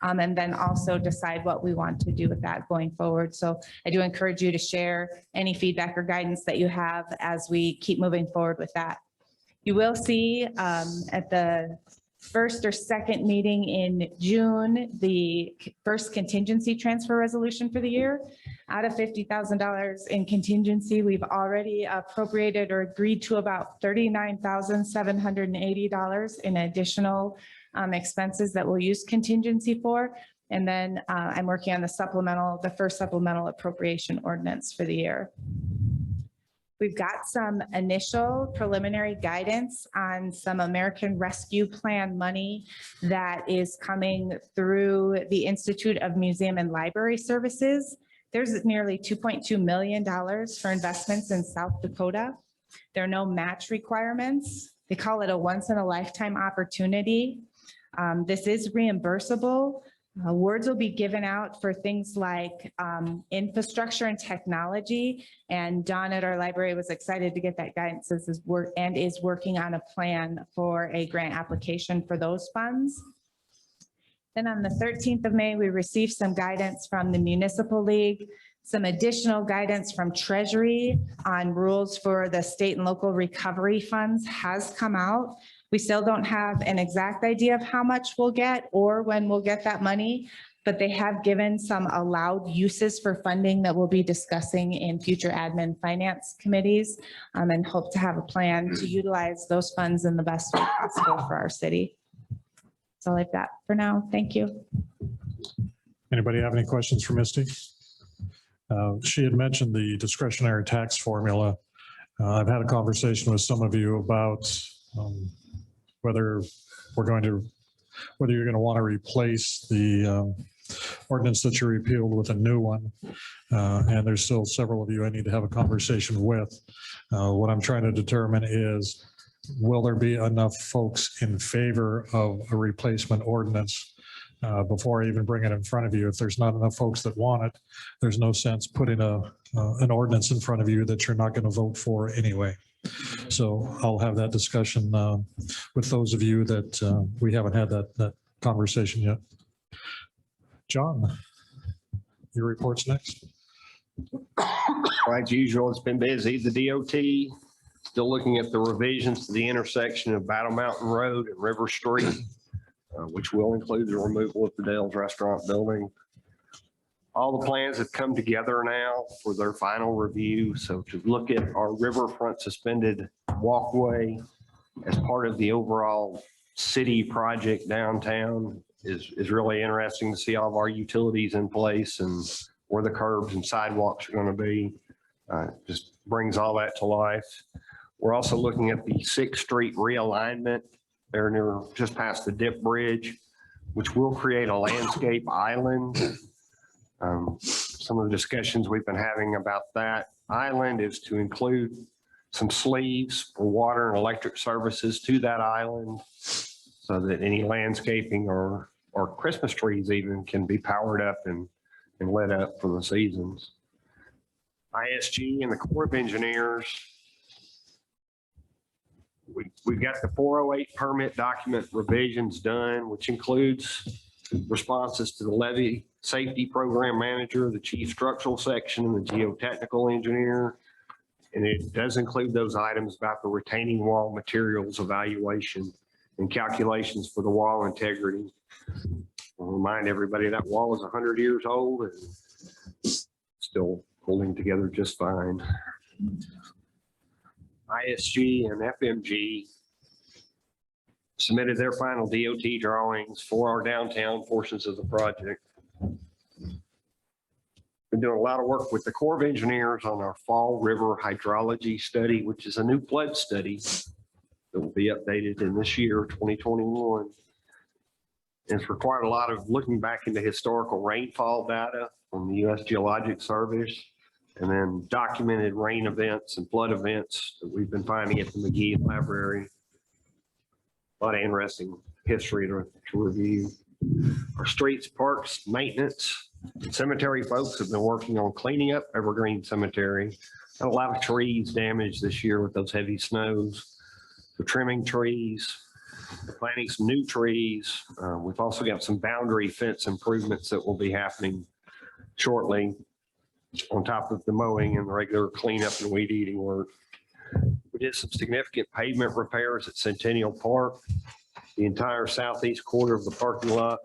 and then also decide what we want to do with that going forward. So I do encourage you to share any feedback or guidance that you have as we keep moving forward with that. You will see at the first or second meeting in June, the first contingency transfer resolution for the year. Out of $50,000 in contingency, we've already appropriated or agreed to about $39,780 in additional expenses that we'll use contingency for. And then I'm working on the first supplemental appropriation ordinance for the year. We've got some initial preliminary guidance on some American Rescue Plan money that is coming through the Institute of Museum and Library Services. There's nearly $2.2 million for investments in South Dakota. There are no match requirements. They call it a once-in-a-lifetime opportunity. This is reimbursable. Awards will be given out for things like infrastructure and technology. And Dawn at our library was excited to get that guidance as is working on a plan for a grant application for those funds. Then on the 13th of May, we received some guidance from the Municipal League, some additional guidance from Treasury on rules for the state and local recovery funds has come out. We still don't have an exact idea of how much we'll get or when we'll get that money, but they have given some allowed uses for funding that we'll be discussing in future admin finance committees, and hope to have a plan to utilize those funds in the best way possible for our city. That's all I've got for now. Thank you. Anybody have any questions for Misty? She had mentioned the discretionary tax formula. I've had a conversation with some of you about whether you're going to want to replace the ordinance that you repealed with a new one. And there's still several of you I need to have a conversation with. What I'm trying to determine is, will there be enough folks in favor of a replacement ordinance before I even bring it in front of you? If there's not enough folks that want it, there's no sense putting an ordinance in front of you that you're not going to vote for anyway. So I'll have that discussion with those of you that we haven't had that conversation yet. John, your report's next. As usual, it's been busy. The DOT still looking at the revisions to the intersection of Battle Mountain Road and River Street, which will include the removal of the Dale's Restaurant building. All the plans have come together now for their final review. So to look at our riverfront suspended walkway as part of the overall city project downtown is really interesting to see all of our utilities in place and where the curbs and sidewalks are going to be. Just brings all that to life. We're also looking at the 6th Street realignment there near just past the Dip Bridge, which will create a landscape island. Some of the discussions we've been having about that island is to include some sleeves for water and electric services to that island so that any landscaping or Christmas trees even can be powered up and lit up for the seasons. ISG and the Corps of Engineers, we've got the 408 permit document revisions done, which includes responses to the levee safety program manager, the chief structural section, and the geotechnical engineer. And it does include those items about the retaining wall materials evaluation and calculations for the wall integrity. I'll remind everybody that wall is 100 years old and still holding together just fine. ISG and FMG submitted their final DOT drawings for our downtown portions of the project. Been doing a lot of work with the Corps of Engineers on our Fall River hydrology study, which is a new flood study that will be updated in this year, 2021. It's required a lot of looking back into historical rainfall data from the U.S. Geologic Service, and then documented rain events and flood events that we've been finding at the McGee Library. A lot of interesting history to review. Our streets, parks, maintenance, cemetery folks have been working on cleaning up Evergreen Cemetery. Had a lot of trees damaged this year with those heavy snows. We're trimming trees, planting some new trees. We've also got some boundary fence improvements that will be happening shortly on top of the mowing and the regular cleanup and weed eating work. We did some significant pavement repairs at Centennial Park. The entire southeast quarter of the parking lot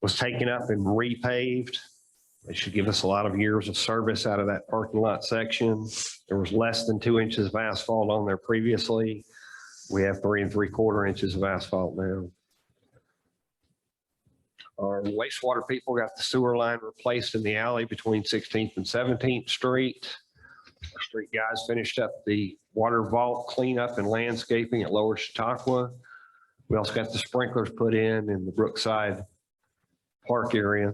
was taken up and repaved. They should give us a lot of years of service out of that parking lot section. There was less than 2 inches of asphalt on there previously. We have 3 3/4 inches of asphalt now. Our wastewater people got the sewer line replaced in the alley between 16th and 17th Street. Our street guys finished up the water vault cleanup and landscaping at Lower Chautauqua. We also got the sprinklers put in the Brookside Park area.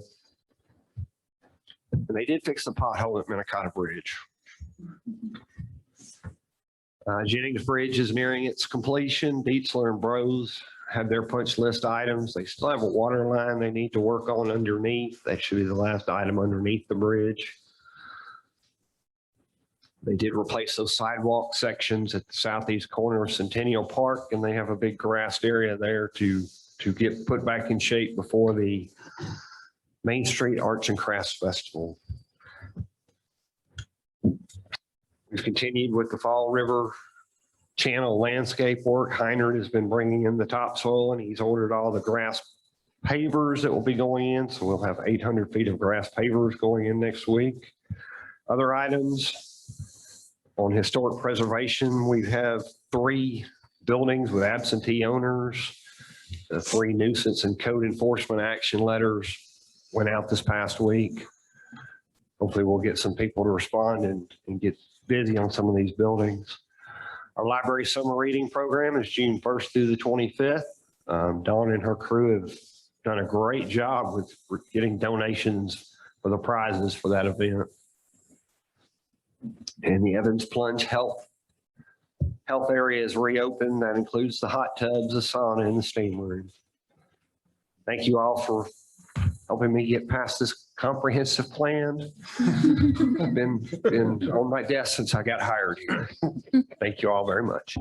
And they did fix the pothole at Minnetonka Bridge. Jennings Bridge is nearing its completion. Dietzler and Bros have their punch list items. They still have a water line they need to work on underneath. That should be the last item underneath the bridge. They did replace those sidewalk sections at the southeast corner of Centennial Park, and they have a big grassed area there to get put back in shape before the Main Street Arts and Crafts Festival. We've continued with the Fall River Channel landscape work. Heinert has been bringing in the topsoil, and he's ordered all the grass pavers that will be going in. So we'll have 800 feet of grass pavers going in next week. Other items on historic preservation, we have 3 buildings with absentee owners. The 3 nuisance and code enforcement action letters went out this past week. Hopefully we'll get some people to respond and get busy on some of these buildings. Our library summer reading program is June 1st through the 25th. Dawn and her crew have done a great job with getting donations for the prizes for that event. And the Evans Plunge Health area is reopened. That includes the hot tubs, the sauna, and the steam room. Thank you all for helping me get past this comprehensive plan. I've been on my desk since I got hired here. Thank you all very much.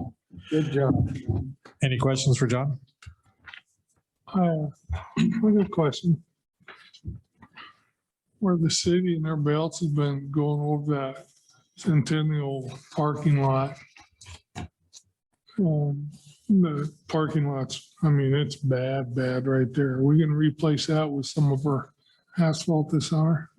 Good job. Any questions for John? I have a question. Where the city and everybody else has been going over that Centennial parking lot. The parking lots, I mean, it's bad right there. Are we gonna replace that with some of our asphalt this summer?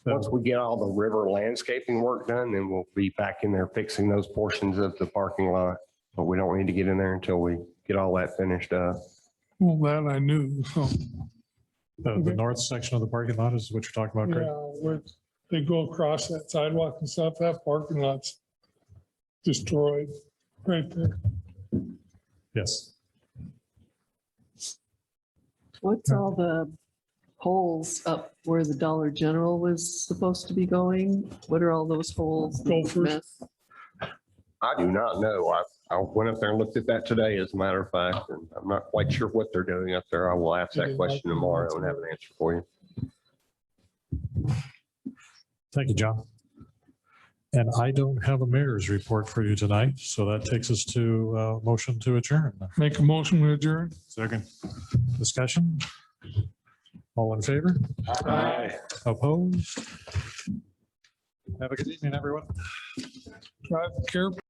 Once we get all the river landscaping work done, then we'll be back in there fixing those portions of the parking lot. But we don't need to get in there until we get all that finished up. Well, that I knew, so. The north section of the parking lot is what you're talking about, Craig? Yeah, where they go across that sidewalk and stuff, that parking lot's destroyed right there. Yes. What's all the holes up where the Dollar General was supposed to be going? What are all those holes? Gophers. I do not know. I went up there and looked at that today, as a matter of fact, and I'm not quite sure what they're doing up there. I will ask that question tomorrow and have an answer for you. Thank you, John. And I don't have a mayor's report for you tonight, so that takes us to motion to adjourn. Make a motion to adjourn. Second. Discussion? All in favor? Aye. Opposed? Have a good evening, everyone. Drive careful.